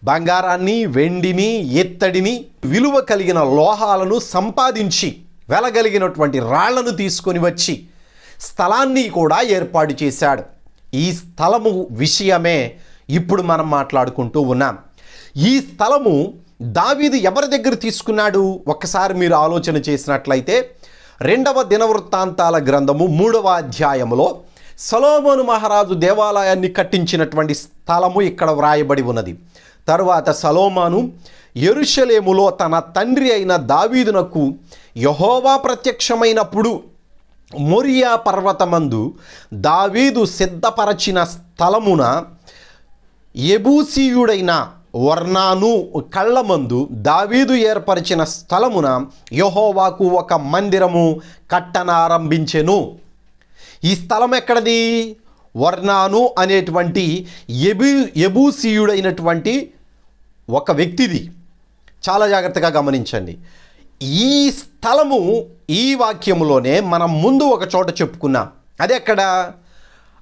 బంగారాన్ని, వెండిని, ఇత్తడిని, విలువ కలిగిన లోహాలను సంపాదించి వెలగలిగినటువంటి రాళ్లను తీసుకొని వచ్చి స్థలాన్ని కూడా ఏర్పాటు చేశాడు. ఈ స్థలము విషయమే ఇప్పుడు మనం మాట్లాడుకుంటూ ఉన్నాం. ఈ స్థలము దావీదు ఎవరి దగ్గర తీసుకున్నాడు? ఒక్కసారి మీరు ఆలోచన చేసినట్లయితే 2వ దినవృత్తాంతాల గ్రంథము 3వ అధ్యాయములో సొలొమోను మహారాజు దేవాలయాన్ని కట్టించినటువంటి స్థలము ఇక్కడ వ్రాయబడి ఉన్నది. తరువాత సొలొమోను యెరూషలేములో తన తండ్రి అయిన దావీదునకు యెహోవా ప్రత్యక్షమైనప్పుడు మోరియా పర్వతమందు దావీదు సిద్ధపరచిన స్థలమున యెబూసీయుడైన ఒర్నాను కళ్ళమందు దావీదు ఏర్పరిచిన స్థలమున యెహోవాకు ఒక మందిరము కట్టనారంభించెను. ఈ స్థలం ఎక్కడది? ఒర్నాను అనేటువంటి యెబూసీయుడైనటువంటి ఒక వ్యక్తిది. చాలా జాగ్రత్తగా గమనించండి. ఈ స్థలము ఈ వాక్యములోనే మనం ముందు ఒక చోట చెప్పుకున్నాం. అది ఎక్కడ?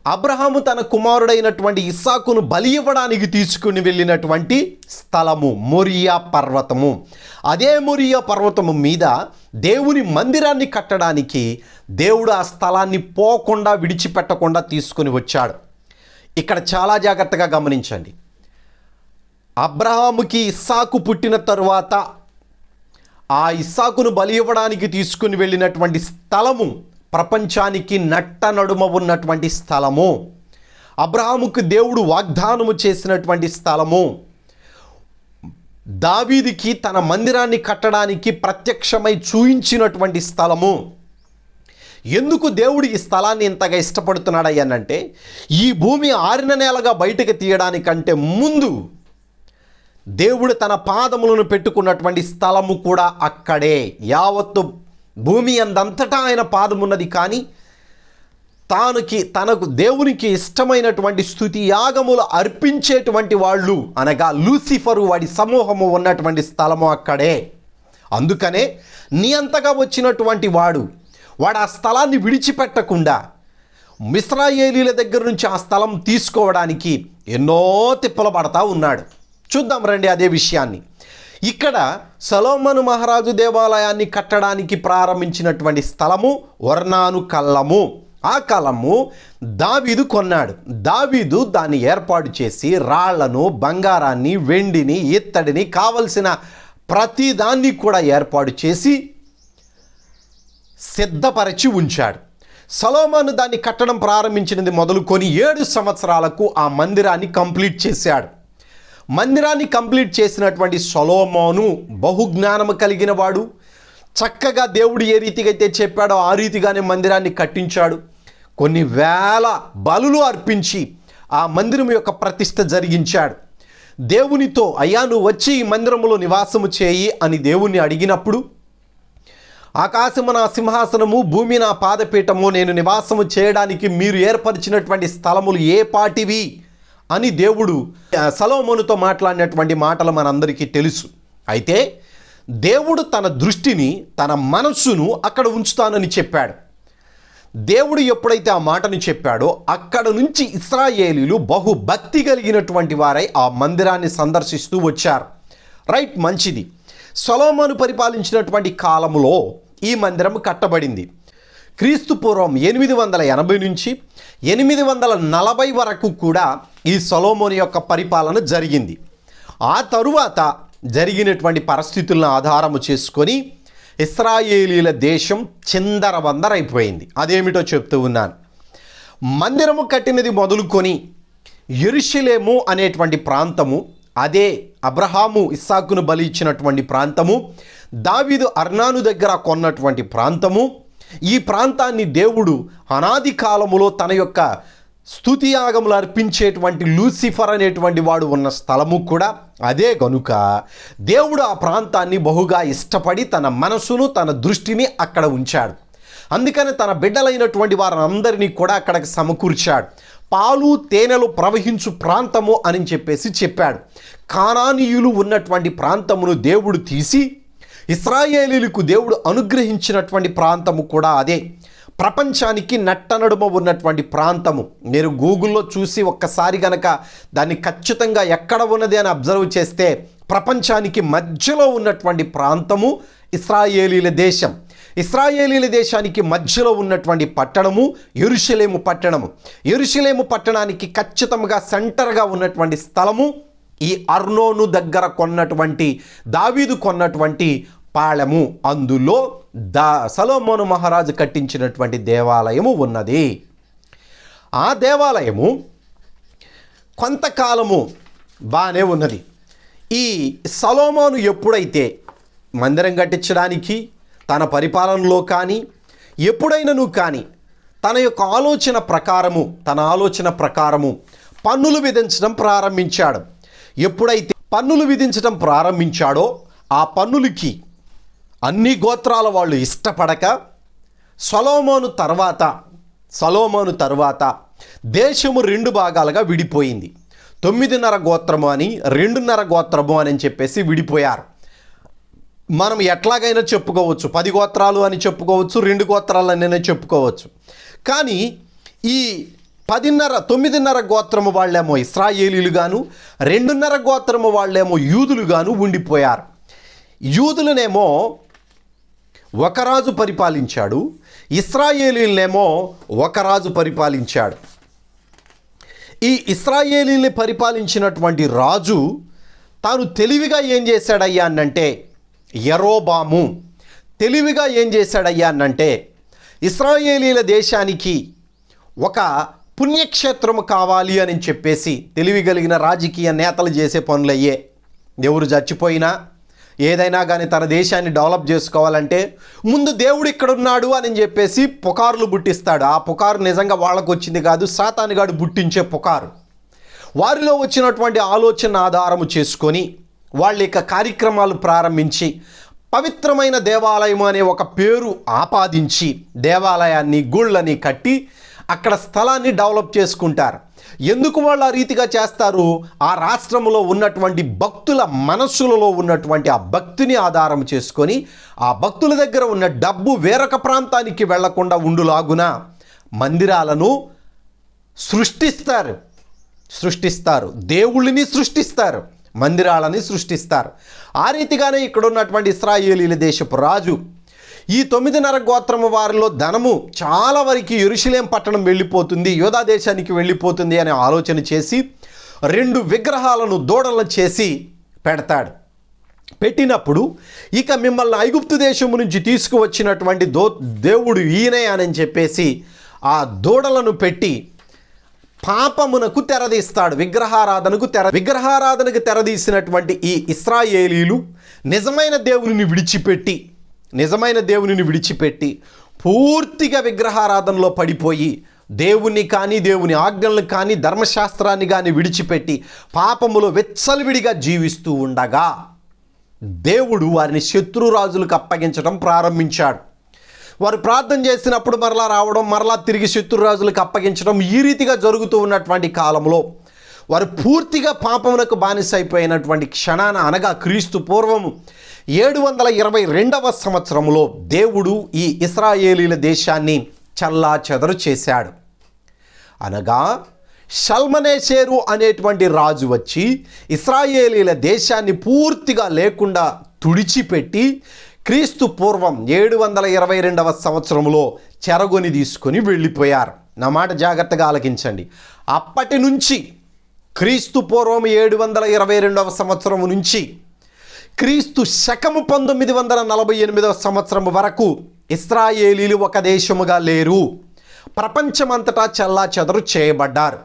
అబ్రహాము తన కుమారుడైనటువంటి ఇస్సాకును బలి ఇవ్వడానికి తీసుకుని వెళ్ళినటువంటి స్థలము మోరియా పర్వతము. అదే మోరియా పర్వతము మీద దేవుని మందిరాన్ని కట్టడానికి దేవుడు ఆ స్థలాన్ని పోకుండా విడిచిపెట్టకుండా తీసుకుని వచ్చాడు. ఇక్కడ చాలా జాగ్రత్తగా గమనించండి. అబ్రహాముకి ఇస్సాకు పుట్టిన తరువాత ఆ ఇస్సాకును బలి ఇవ్వడానికి తీసుకుని వెళ్ళినటువంటి స్థలము ప్రపంచానికి నట్ట నడుమ ఉన్నటువంటి స్థలము. అబ్రహాముకు దేవుడు వాగ్దానము చేసినటువంటి స్థలము. దావీదుకి తన మందిరాన్ని కట్టడానికి ప్రత్యక్షమై చూయించినటువంటి స్థలము. ఎందుకు దేవుడు ఈ స్థలాన్ని ఇంతగా ఇష్టపడుతున్నాడయ్యానంటే, ఈ భూమి ఆరిన నేలగా బయటకు తీయడానికంటే ముందు దేవుడు తన పాదములను పెట్టుకున్నటువంటి స్థలము కూడా అక్కడే. యావత్తు భూమి అందంతటా ఆయన పాదమున్నది. కానీ తనకు దేవునికి ఇష్టమైనటువంటి స్తుతి యాగములు అర్పించేటువంటి వాళ్ళు అనగా లూసిఫరు వాడి సమూహము ఉన్నటువంటి స్థలము అక్కడే. అందుకనే నీ అంతగా వచ్చినటువంటి వాడు ఆ స్థలాన్ని విడిచిపెట్టకుండా ఇశ్రాయేలీయుల దగ్గర నుంచి ఆ స్థలం తీసుకోవడానికి ఎన్నో తిప్పలు పడతా ఉన్నాడు. చూద్దాం రండి అదే విషయాన్ని. ఇక్కడ సొలొమోను మహారాజు దేవాలయాన్ని కట్టడానికి ప్రారంభించినటువంటి స్థలము ఒర్నాను కళ్ళము. ఆ కళ్ళము దావీదు కొన్నాడు. దావీదు దాన్ని ఏర్పాటు చేసి రాళ్లను, బంగారాన్ని, వెండిని, ఇత్తడిని కావలసిన ప్రతి దాన్ని కూడా ఏర్పాటు చేసి సిద్ధపరిచి ఉంచాడు. సొలొమోను దాన్ని కట్టడం ప్రారంభించినది మొదలుకొని 7 సంవత్సరాలకు ఆ మందిరాన్ని కంప్లీట్ చేశాడు. మందిరాన్ని కంప్లీట్ చేసినటువంటి సొలొమోను బహుజ్ఞానము కలిగిన వాడు. చక్కగా దేవుడు ఏ రీతిగా అయితే చెప్పాడో ఆ రీతిగానే మందిరాన్ని కట్టించాడు. కొన్ని వేల బలులు అర్పించి ఆ మందిరం యొక్క ప్రతిష్ఠ జరిగించాడు. దేవునితో, అయ్యా నువ్వు వచ్చి ఈ మందిరంలో నివాసము చేయి అని దేవుణ్ణి అడిగినప్పుడు, ఆకాశము నా సింహాసనము, భూమి నా పాదపీఠము, నేను నివాసము చేయడానికి మీరు ఏర్పరిచినటువంటి స్థలములు ఏ పాటివి అని దేవుడు సొలొమోనుతో మాట్లాడినటువంటి మాటలు మనందరికీ తెలుసు. అయితే దేవుడు తన దృష్టిని, తన మనస్సును అక్కడ ఉంచుతానని చెప్పాడు. దేవుడు ఎప్పుడైతే ఆ మాటను చెప్పాడో అక్కడ నుంచి ఇశ్రాయేలీలు బహుభక్తి కలిగినటువంటి వారై ఆ మందిరాన్ని సందర్శిస్తూ వచ్చారు. రైట్, మంచిది. సొలొమోను పరిపాలించినటువంటి కాలంలో ఈ మందిరం కట్టబడింది. క్రీస్తు పూర్వం 880 నుంచి 840 వరకు కూడా ఈ సొలొమోను యొక్క పరిపాలన జరిగింది. ఆ తరువాత జరిగినటువంటి పరిస్థితులను ఆధారము చేసుకొని ఇశ్రాయేలీల దేశం చిందరవందరైపోయింది. అదేమిటో చెప్తూ ఉన్నాను. మందిరము కట్టినది మొదలుకొని యెరూషలేము అనేటువంటి ప్రాంతము, అదే అబ్రహాము ఇస్సాకును బలి ఇచ్చినటువంటి ప్రాంతము, దావీదు అర్నాను దగ్గర కొన్నటువంటి ప్రాంతము, ఈ ప్రాంతాన్ని దేవుడు అనాది కాలములో తన యొక్క స్తుతియాగములు అర్పించేటువంటి లూసిఫర్ అనేటువంటి వాడు ఉన్న స్థలము కూడా అదే గనుక దేవుడు ఆ ప్రాంతాన్ని బహుగా ఇష్టపడి తన మనసును, తన దృష్టిని అక్కడ ఉంచాడు. అందుకని తన బిడ్డలైనటువంటి వారందరినీ కూడా అక్కడికి సమకూర్చాడు. పాలు తేనెలు ప్రవహించు ప్రాంతము అని చెప్పాడు. కానానీయులు ఉన్నటువంటి ప్రాంతమును దేవుడు తీసి ఇశ్రాయేలీలకు దేవుడు అనుగ్రహించినటువంటి ప్రాంతము కూడా అదే. ప్రపంచానికి నట్టనడుమ ఉన్నటువంటి ప్రాంతము. మీరు గూగుల్లో చూసి ఒక్కసారి గనక దాన్ని ఖచ్చితంగా ఎక్కడ ఉన్నది అని అబ్జర్వ్ చేస్తే ప్రపంచానికి మధ్యలో ఉన్నటువంటి ప్రాంతము ఇశ్రాయేలీల దేశం. ఇశ్రాయేలీల దేశానికి మధ్యలో ఉన్నటువంటి పట్టణము యెరూషలేము పట్టణము. యెరూషలేము పట్టణానికి ఖచ్చితంగా సెంటర్గా ఉన్నటువంటి స్థలము ఈ అర్నోను దగ్గర కొన్నటువంటి, దావీదు కొన్నటువంటి పాళెము. అందులో సొలొమోను మహారాజు కట్టించినటువంటి దేవాలయము ఉన్నది. ఆ దేవాలయము కొంతకాలము బాగానే ఉన్నది. ఈ సొలొమోను ఎప్పుడైతే మందిరం కట్టించడానికి తన పరిపాలనలో కానీ ఎప్పుడైనాను కానీ తన యొక్క ఆలోచన ప్రకారము పన్నులు విధించడం ప్రారంభించాడు. ఎప్పుడైతే పన్నులు విధించడం ప్రారంభించాడో ఆ పన్నులకి అన్ని గోత్రాల వాళ్ళు ఇష్టపడక సొలొమోను తర్వాత దేశము 2 భాగాలుగా విడిపోయింది. 9.5 గోత్రము అని 2.5 గోత్రము అని చెప్పేసి విడిపోయారు. మనం ఎట్లాగైనా చెప్పుకోవచ్చు, 10 గోత్రాలు అని చెప్పుకోవచ్చు, 2 గోత్రాలు అని చెప్పుకోవచ్చు. కానీ ఈ 9.5 గోత్రము వాళ్ళేమో ఇశ్రాయేలీలుగాను, 2.5 గోత్రము వాళ్ళేమో యూదులుగాను ఉండిపోయారు. యూదులనేమో ఒక రాజు పరిపాలించాడు, ఇశ్రాయేలీలనేమో ఒక రాజు పరిపాలించాడు. ఈ ఇశ్రాయేలీని పరిపాలించినటువంటి రాజు తాను తెలివిగా ఏం చేశాడయ్యా అనంటే, యెరోబాము తెలివిగా ఏం చేశాడయ్యా అనంటే, ఇశ్రాయేలీల దేశానికి ఒక పుణ్యక్షేత్రము కావాలి అని చెప్పేసి తెలివి కలిగిన రాజకీయ నేతలు చేసే పనులయ్యే. ఎవరు చచ్చిపోయినా ఏదైనా కానీ తన దేశాన్ని డెవలప్ చేసుకోవాలంటే ముందు దేవుడు ఇక్కడున్నాడు అని చెప్పేసి పుకార్లు పుట్టిస్తాడు. ఆ పుకారు నిజంగా వాళ్ళకు వచ్చింది కాదు, సాతానుగాడు పుట్టించే పుకారు. వారిలో వచ్చినటువంటి ఆలోచన ఆధారము చేసుకొని వాళ్ళ యొక్క కార్యక్రమాలు ప్రారంభించి పవిత్రమైన దేవాలయం అనే ఒక పేరు ఆపాదించి దేవాలయాన్ని, గుళ్ళని కట్టి అక్కడ స్థలాన్ని డెవలప్ చేసుకుంటారు. ఎందుకు వాళ్ళు ఆ రీతిగా చేస్తారు? ఆ రాష్ట్రంలో ఉన్నటువంటి భక్తుల మనస్సులలో ఉన్నటువంటి ఆ భక్తిని ఆధారం చేసుకొని ఆ భక్తుల దగ్గర ఉన్న డబ్బు వేరొక ప్రాంతానికి వెళ్లకుండా ఉండులాగున మందిరాలను సృష్టిస్తారు, దేవుళ్ళని సృష్టిస్తారు, మందిరాలని సృష్టిస్తారు. ఆ రీతిగానే ఇక్కడ ఉన్నటువంటి ఇశ్రాయేలీల దేశపు రాజు ఈ 9.5 గోత్రము వారిలో ధనము చాలా వరకు యెరూషలేం పట్టణం వెళ్ళిపోతుంది, యూదా దేశానికి వెళ్ళిపోతుంది అనే ఆలోచన చేసి 2 విగ్రహాలను దూడలను చేసి పెడతాడు. పెట్టినప్పుడు ఇక మిమ్మల్ని ఐగుప్తు దేశము నుంచి తీసుకువచ్చినటువంటి దేవుడు ఈయనే అని చెప్పేసి ఆ దూడలను పెట్టి పాపమునకు తెరదీస్తాడు, విగ్రహారాధనకు తెరదీసినటువంటి ఈ ఇశ్రాయేలీలు నిజమైన దేవునిని విడిచిపెట్టి పూర్తిగా విగ్రహారాధనలో పడిపోయి దేవుని కానీ, దేవుని ఆజ్ఞలను కానీ, ధర్మశాస్త్రాన్ని కానీ విడిచిపెట్టి పాపములో వెచ్చలవిడిగా జీవిస్తూ ఉండగా దేవుడు వారిని శత్రురాజులకు అప్పగించడం ప్రారంభించాడు. వారు ప్రార్థన చేసినప్పుడు మరలా రావడం, మరలా తిరిగి శత్రురాజులకు అప్పగించడం, ఈ రీతిగా జరుగుతూ ఉన్నటువంటి కాలంలో వారు పూర్తిగా పాపమునకు బానిసైపోయినటువంటి క్షణాన, అనగా క్రీస్తు పూర్వము 722వ సంవత్సరంలో దేవుడు ఈ ఇశ్రాయేలీల దేశాన్ని చల్లాచెదరు చేశాడు. అనగా షల్మనేషేరు అనేటువంటి రాజు వచ్చి ఇశ్రాయేలీల దేశాన్ని పూర్తిగా లేకుండా తుడిచిపెట్టి క్రీస్తు పూర్వం 722వ సంవత్సరంలో చెరగొని తీసుకొని వెళ్ళిపోయారు. నా మాట జాగ్రత్తగా ఆలకించండి. అప్పటి నుంచి క్రీస్తు పూర్వం 722వ సంవత్సరం నుంచి క్రీస్తు శకము 1948వ సంవత్సరం వరకు ఇశ్రాయేలీలు ఒక దేశముగా లేరు. ప్రపంచమంతటా చెల్లాచెదరు చేయబడ్డారు.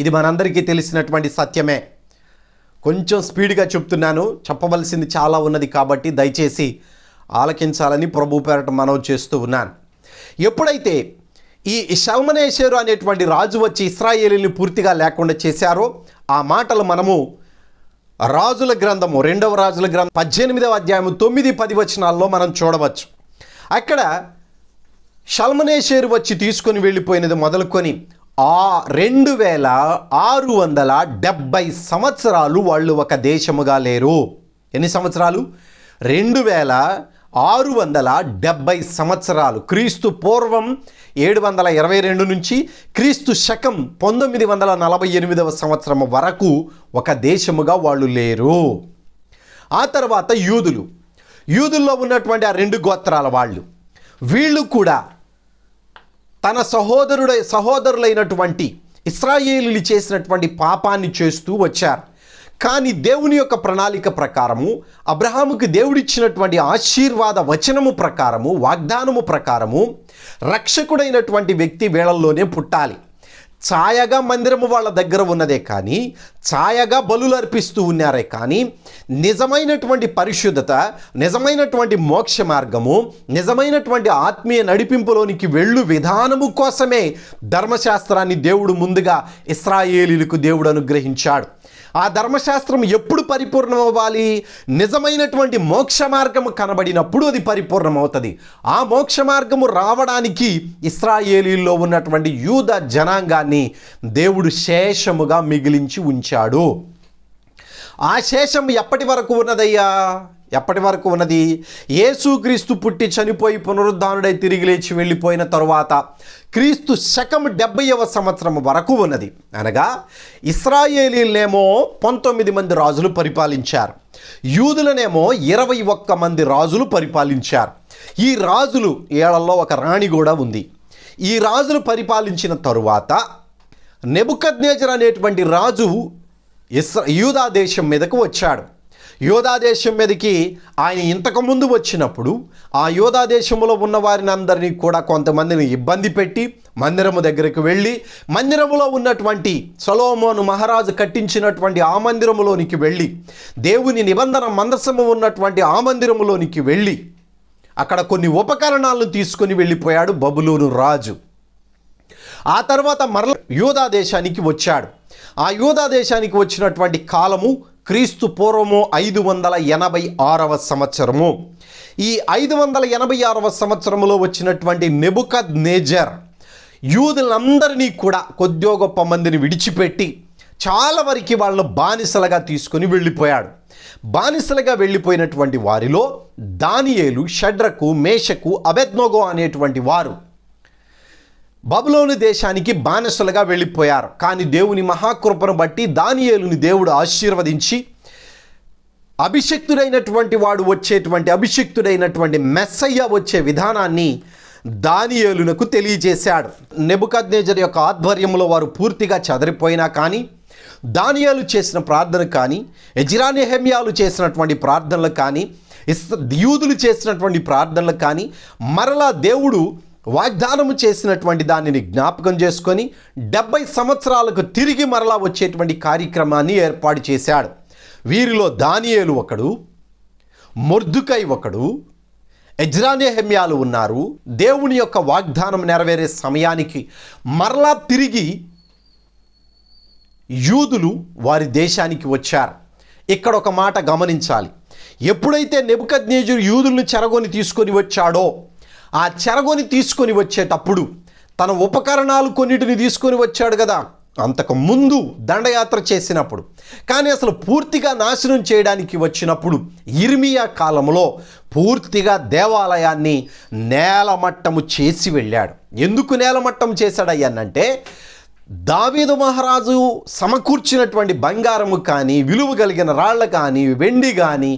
ఇది మనందరికీ తెలిసినటువంటి సత్యమే. కొంచెం స్పీడ్గా చెప్తున్నాను, చెప్పవలసింది చాలా ఉన్నది కాబట్టి దయచేసి ఆలకించాలని ప్రభు పేరట మనవి చేస్తూ ఉన్నాను. ఎప్పుడైతే ఈ షల్మనేషేరు అనేటువంటి రాజు వచ్చి ఇశ్రాయేలీని పూర్తిగా లేకుండా చేశారో ఆ మాటలు మనము రాజుల గ్రంథము 2వ రాజుల గ్రంథం 18వ అధ్యాయము 9-10 వచనాల్లో మనం చూడవచ్చు. అక్కడ షల్మనేషేరు వచ్చి తీసుకొని వెళ్ళిపోయినది మొదలుకొని 2670 సంవత్సరాలు వాళ్ళు ఒక దేశముగా లేరు. ఎన్ని సంవత్సరాలు? 2670 సంవత్సరాలు. క్రీస్తు పూర్వం 722 నుంచి క్రీస్తు శకం 1948వ సంవత్సరం వరకు ఒక దేశముగా వాళ్ళు లేరు. ఆ తర్వాత యూదుల్లో ఉన్నటువంటి ఆ 2 గోత్రాల వీళ్ళు కూడా తన సహోదరులైనటువంటి ఇశ్రాయేలీలు చేసినటువంటి పాపాన్ని చేస్తూ వచ్చారు. కానీ దేవుని యొక్క ప్రణాళిక ప్రకారము, అబ్రహాముకి దేవుడిచ్చినటువంటి ఆశీర్వాద వచనము ప్రకారము, వాగ్దానము ప్రకారము రక్షకుడైనటువంటి వ్యక్తి వీళ్ళల్లోనే పుట్టాలి. ఛాయగా మందిరము వాళ్ళ దగ్గర ఉన్నదే కానీ, ఛాయగా బలులు అర్పిస్తూ ఉన్నారే కానీ, నిజమైనటువంటి పరిశుద్ధత, నిజమైనటువంటి మోక్ష మార్గము, నిజమైనటువంటి ఆత్మీయ నడిపింపులోనికి వెళ్ళు విధానము కోసమే ధర్మశాస్త్రాన్ని దేవుడు ముందుగా ఇశ్రాయేలీలకు దేవుడు అనుగ్రహించాడు. ఆ ధర్మశాస్త్రం ఎప్పుడు పరిపూర్ణం అవ్వాలి? నిజమైనటువంటి మోక్ష మార్గము కనబడినప్పుడు అది పరిపూర్ణమవుతుంది. ఆ మోక్ష మార్గము రావడానికి ఇశ్రాయేలీల్లో ఉన్నటువంటి యూద జనాంగాన్ని దేవుడు శేషముగా మిగిలించి ఉంచాడు. ఆ శేషం ఎప్పటి వరకు ఉన్నదయ్యా? ఎప్పటి వరకు ఉన్నది? యేసుక్రీస్తు పుట్టి చనిపోయి పునరుద్ధానుడై తిరిగి లేచి వెళ్ళిపోయిన తరువాత క్రీస్తు శకం 70వ సంవత్సరం వరకు ఉన్నది. అనగా ఇశ్రాయేలీలనేమో 19 మంది రాజులు పరిపాలించారు, యూదులనేమో 21 మంది రాజులు పరిపాలించారు. ఈ రాజులు ఏళ్లలో ఒక రాణి కూడా ఉంది. ఈ రాజులు పరిపాలించిన తరువాత నెబుకద్నెజర్ అనేటువంటి రాజు యూదా దేశం మీదకు వచ్చాడు. యోధా దేశం మీదకి ఆయన ఇంతకుముందు వచ్చినప్పుడు ఆ యోధా దేశంలో ఉన్న వారిని అందరినీ కూడా కొంతమందిని ఇబ్బంది పెట్టి మందిరము దగ్గరికి వెళ్ళి, మందిరములో ఉన్నటువంటి సొలొమోను మహారాజు కట్టించినటువంటి ఆ మందిరములోనికి వెళ్ళి, దేవుని నిబంధన మందసము ఉన్నటువంటి ఆ మందిరములోనికి వెళ్ళి అక్కడ కొన్ని ఉపకరణాలను తీసుకొని వెళ్ళిపోయాడు బబులోను రాజు. ఆ తర్వాత మరల యూదా దేశానికి వచ్చాడు. ఆ యూదా దేశానికి వచ్చినటువంటి కాలము క్రీస్తు పూర్వము 586వ సంవత్సరము. ఈ 586వ సంవత్సరములో వచ్చినటువంటి నెబుకద్నెజర్ యూదులందరినీ కూడా కొద్దిగా గొప్ప మందిని విడిచిపెట్టి చాలా వరకు వాళ్ళను బానిసలుగా తీసుకొని వెళ్ళిపోయాడు. బానిసలుగా వెళ్ళిపోయినటువంటి వారిలో దానియేలు, షడ్రకు, మేషకు, అబేద్నెగో అనేటువంటి వారు బబులోను దేశానికి బానిసలుగా వెళ్ళిపోయారు. కానీ దేవుని మహాకృపను బట్టి దానియేలుని దేవుడు ఆశీర్వదించి అభిషిక్తుడైనటువంటి వాడు వచ్చేటువంటి అభిషిక్తుడైనటువంటి మెస్సయ్య వచ్చే విధానాన్ని దానియేలునకు తెలియజేశాడు. నెబుకద్నెజర్ యొక్క ఆధ్వర్యంలో వారు పూర్తిగా చెదరిపోయినా కానీ, దానియేలు చేసిన ప్రార్థన కానీ, ఎజ్రా నెహెమ్యాలు చేసినటువంటి ప్రార్థనలు కానీ, యూదులు చేసినటువంటి ప్రార్థనలు కానీ, మరలా దేవుడు వాగ్దానము చేసినటువంటి దానిని జ్ఞాపకం చేసుకొని 70 సంవత్సరాలకు తిరిగి మరలా వచ్చేటువంటి కార్యక్రమాన్ని ఏర్పాటు చేశాడు. వీరిలో దానియేలు ఒకడు, మొర్దుకై ఒకడు, ఎజ్రా నెహెమ్యాలు ఉన్నారు. దేవుని యొక్క వాగ్దానం నెరవేరే సమయానికి మరలా తిరిగి యూదులు వారి దేశానికి వచ్చారు. ఇక్కడ ఒక మాట గమనించాలి. ఎప్పుడైతే నెబుకద్నెజరు యూదులను చెరగొని తీసుకొని వచ్చాడో, ఆ చెరగొని తీసుకొని వచ్చేటప్పుడు తన ఉపకరణాలు కొన్నిటిని తీసుకొని వచ్చాడు కదా. అంతకు ముందు దండయాత్ర చేసినప్పుడు. కానీ అసలు పూర్తిగా నాశనం చేయడానికి వచ్చినప్పుడు యిర్మీయా కాలంలో పూర్తిగా దేవాలయాన్ని నేలమట్టము చేసి వెళ్ళాడు. ఎందుకు నేలమట్టం చేశాడయ్యానంటే, దావీదు మహారాజు సమకూర్చినటువంటి బంగారము కానీ, విలువ కలిగిన రాళ్ళు కానీ, వెండి కానీ,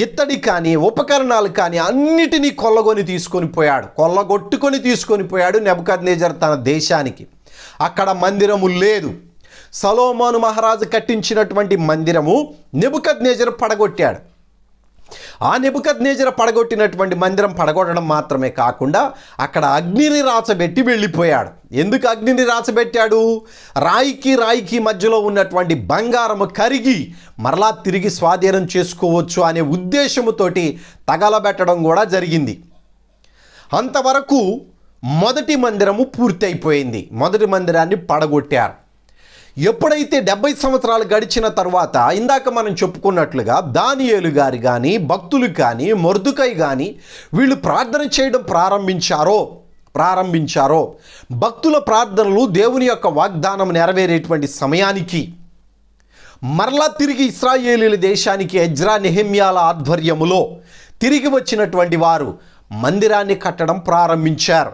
ఇత్తడి కానీ, ఉపకరణాలు కానీ అన్నిటినీ కొల్లగొట్టుకొని తీసుకొని పోయాడు నెబుకద్నెజర్ తన దేశానికి. అక్కడ మందిరము లేదు. సొలొమోను మహారాజు కట్టించినటువంటి మందిరము నెబుకద్నెజర్ పడగొట్టాడు. ఆ నెబుకద్నెజర్ పడగొట్టినటువంటి మందిరం పడగొట్టడం మాత్రమే కాకుండా అక్కడ అగ్నిని రాచబెట్టి వెళ్ళిపోయాడు. ఎందుకు అగ్నిని రాచబెట్టాడు? రాయికి మధ్యలో ఉన్నటువంటి బంగారము కరిగి మరలా తిరిగి స్వాధీనం చేసుకోవచ్చు అనే ఉద్దేశముతోటి తగలబెట్టడం కూడా జరిగింది. అంతవరకు మొదటి మందిరము పూర్తి అయిపోయింది. మొదటి మందిరాన్ని పడగొట్టారు. ఎప్పుడైతే 70 సంవత్సరాలు గడిచిన తర్వాత ఇందాక మనం చెప్పుకున్నట్లుగా దానియేలు గారు కానీ, భక్తులు కానీ, మొర్దుకై కానీ వీళ్ళు ప్రార్థన చేయడం ప్రారంభించారో భక్తుల ప్రార్థనలు దేవుని యొక్క వాగ్దానం నెరవేరేటువంటి సమయానికి మరలా తిరిగి ఇశ్రాయేలీల దేశానికి ఎజ్రా నెహెమ్యాల ఆధ్వర్యములో తిరిగి వచ్చినటువంటి వారు మందిరాన్ని కట్టడం ప్రారంభించారు.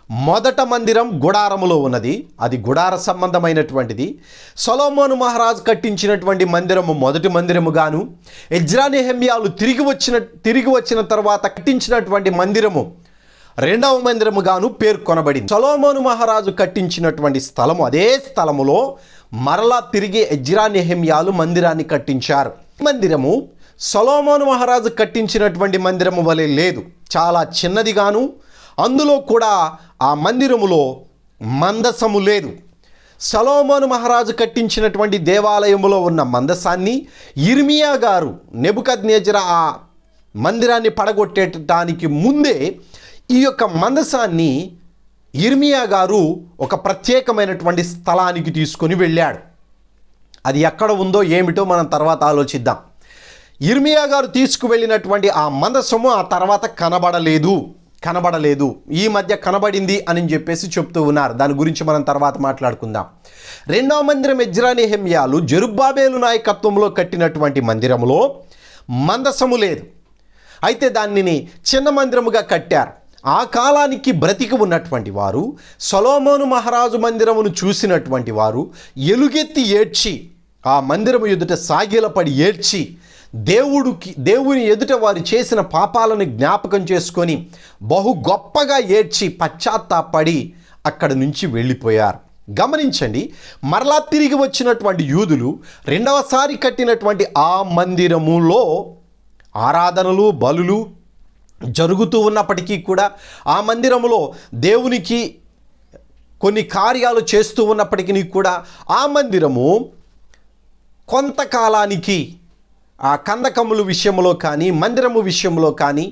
మొదట మందిరం గుడారములో ఉన్నది. అది గుడార సంబంధమైనటువంటిది. సొలొమోను మహారాజు కట్టించినటువంటి మందిరము మొదటి మందిరముగాను, ఎజ్రా నెహెమ్యాలు తిరిగి వచ్చిన తర్వాత కట్టించినటువంటి మందిరము రెండవ మందిరముగాను పేర్కొనబడింది. సొలొమోను మహారాజు కట్టించినటువంటి స్థలము, అదే స్థలములో మరలా తిరిగి ఎజ్రా నెహెమ్యాలు మందిరాన్ని కట్టించారు. మందిరము సొలొమోను మహారాజు కట్టించినటువంటి మందిరము వలె లేదు. చాలా చిన్నదిగాను, అందులో కూడా ఆ మందిరములో మందసము లేదు. సొలొమోను మహారాజు కట్టించినటువంటి దేవాలయములో ఉన్న మందసాన్ని యిర్మీయా గారు నెబుకద్నెజర్ ఆ మందిరాన్ని పడగొట్టేటానికి ముందే ఈ యొక్క మందసాన్ని యిర్మీయా గారు ఒక ప్రత్యేకమైనటువంటి స్థలానికి తీసుకొని వెళ్ళాడు. అది ఎక్కడ ఉందో ఏమిటో మనం తర్వాత ఆలోచిద్దాం. యిర్మీయా గారు తీసుకువెళ్ళినటువంటి ఆ మందసము ఆ తర్వాత కనబడలేదు. ఈ మధ్య కనబడింది అని చెప్పేసి చెప్తూ ఉన్నారు. దాని గురించి మనం తర్వాత మాట్లాడుకుందాం. రెండవ మందిరం ఎజ్రా నెహెమ్యాలు జెరుబ్బాబెలు నాయకత్వంలో కట్టినటువంటి మందిరములో మందసము లేదు. అయితే దానిని చిన్న మందిరముగా కట్టారు. ఆ కాలానికి బ్రతికి ఉన్నటువంటి వారు, సొలొమోను మహారాజు మందిరమును చూసినటువంటి వారు ఎలుగెత్తి ఏడ్చి, ఆ మందిరము ఎదుట సాగిలపడి ఏడ్చి, దేవుని ఎదుట వారు చేసిన పాపాలను జ్ఞాపకం చేసుకొని బహు గొప్పగా ఏడ్చి పశ్చాత్తాపడి అక్కడి నుంచి వెళ్ళిపోయారు. గమనించండి, మరలా తిరిగి వచ్చినటువంటి యూదులు రెండవసారి కట్టినటువంటి ఆ మందిరములో ఆరాధనలు, బలులు జరుగుతూ ఉన్నప్పటికీ కూడా, ఆ మందిరములో దేవునికి కొన్ని కార్యాలు చేస్తూ ఉన్నప్పటికీ కూడా ఆ మందిరము కొంతకాలానికి ఆ కందకముల విషయంలో కానీ, మందిరము విషయంలో కానీ,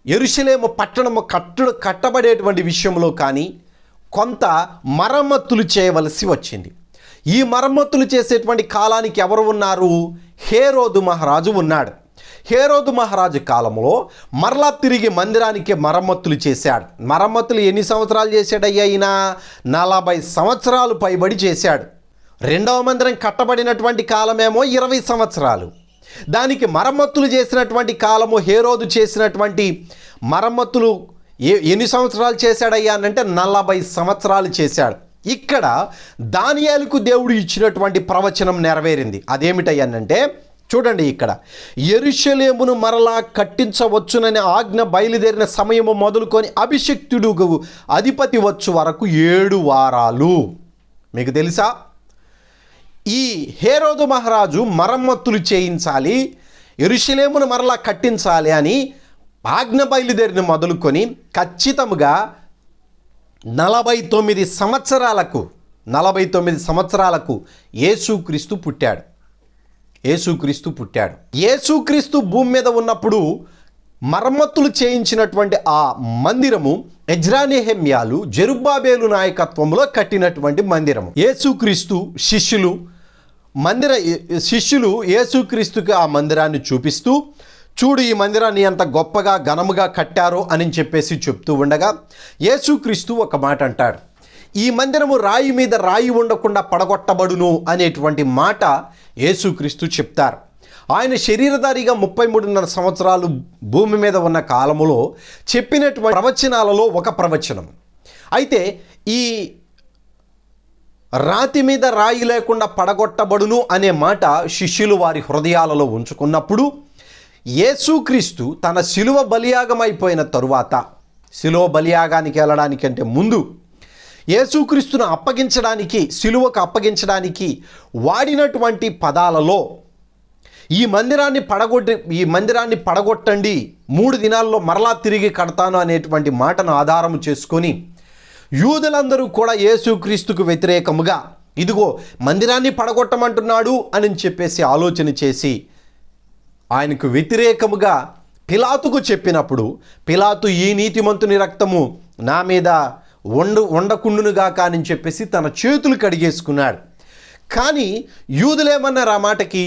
యెరూషలేము పట్టణము కట్టబడేటువంటి విషయంలో కానీ కొంత మరమ్మతులు చేయవలసి వచ్చింది. ఈ మరమ్మతులు చేసేటువంటి కాలానికి ఎవరు ఉన్నారు? హేరోదు మహారాజు ఉన్నాడు. హేరోదు మహారాజు కాలంలో మరలా తిరిగి మందిరానికి మరమ్మతులు చేశాడు. మరమ్మతులు ఎన్ని సంవత్సరాలు చేశాడయ్యా? ఈయన 40 సంవత్సరాలు పైబడి చేశాడు. రెండవ మందిరం కట్టబడినటువంటి కాలమేమో 20 సంవత్సరాలు. దానికి మరమ్మతులు చేసినటువంటి కాలము, హేరోదు చేసినటువంటి మరమ్మతులు ఎన్ని సంవత్సరాలు చేశాడయ్యా అంటే 40 సంవత్సరాలు చేశాడు. ఇక్కడ దానియేలుకు దేవుడు ఇచ్చినటువంటి ప్రవచనం నెరవేరింది. అదేమిటయ్యానంటే చూడండి, ఇక్కడ యెరూషలేమును మరలా కట్టించవచ్చునని ఆజ్ఞ బయలుదేరిన సమయము మొదలుకొని అభిషిక్తుడు అధిపతి వచ్చు వరకు 7 వారాలు. మీకు తెలుసా, ఈ హేరోదు మహారాజు మరమ్మతులు చేయించాలి, యెరూషలేమును మరలా కట్టించాలి అని ఆజ్ఞ బయలుదేరిన మొదలుకొని ఖచ్చితంగా 49 సంవత్సరాలకు యేసుక్రీస్తు పుట్టాడు. యేసుక్రీస్తు భూమి మీద ఉన్నప్పుడు మరమ్మతులు చేయించినటువంటి ఆ మందిరము ఎజ్రా నెహెమ్యాలు జెరుబ్బాబెలు నాయకత్వంలో కట్టినటువంటి మందిరము. యేసుక్రీస్తు శిష్యులు యేసుక్రీస్తుకి ఆ మందిరాన్ని చూపిస్తూ, చూడు ఈ మందిరాన్ని ఎంత గొప్పగా ఘనముగా కట్టారో అని చెప్పేసి చెప్తూ ఉండగా యేసుక్రీస్తు ఒక మాట అంటాడు. ఈ మందిరము రాయి మీద రాయి ఉండకుండా పడగొట్టబడును అనేటువంటి మాట యేసుక్రీస్తు చెప్తారు. ఆయన శరీరధారిగా 33.5 సంవత్సరాలు భూమి మీద ఉన్న కాలములో చెప్పినటువంటి ప్రవచనాలలో ఒక ప్రవచనం. అయితే ఈ రాతి మీద రాయి లేకుండా పడగొట్టబడును అనే మాట శిష్యులు వారి హృదయాలలో ఉంచుకున్నప్పుడు యేసుక్రీస్తు తన శిలువ బలియాగం అయిపోయిన తరువాత, శిలువ బలియాగానికి వెళ్ళడానికంటే ముందు యేసుక్రీస్తును అప్పగించడానికి, శిలువకు అప్పగించడానికి వాడినటువంటి పదాలలో ఈ మందిరాన్ని పడగొట్టండి, 3 దినాల్లో మరలా తిరిగి కడతాను అనేటువంటి మాటను ఆధారం చేసుకొని యూదులందరూ కూడా యేసుక్రీస్తుకు వ్యతిరేకముగా ఇదిగో మందిరాన్ని పడగొట్టమంటున్నాడు అని చెప్పేసి ఆలోచన చేసి ఆయనకు వ్యతిరేకముగా పిలాతుకు చెప్పినప్పుడు, పిలాతు ఈ నీతిమంతుని రక్తము నా మీద ఉండకుండునుగాక అని చెప్పేసి తన చేతులు కడిగేసుకున్నాడు. కానీ యూదులేమన్నారు ఆ మాటకి,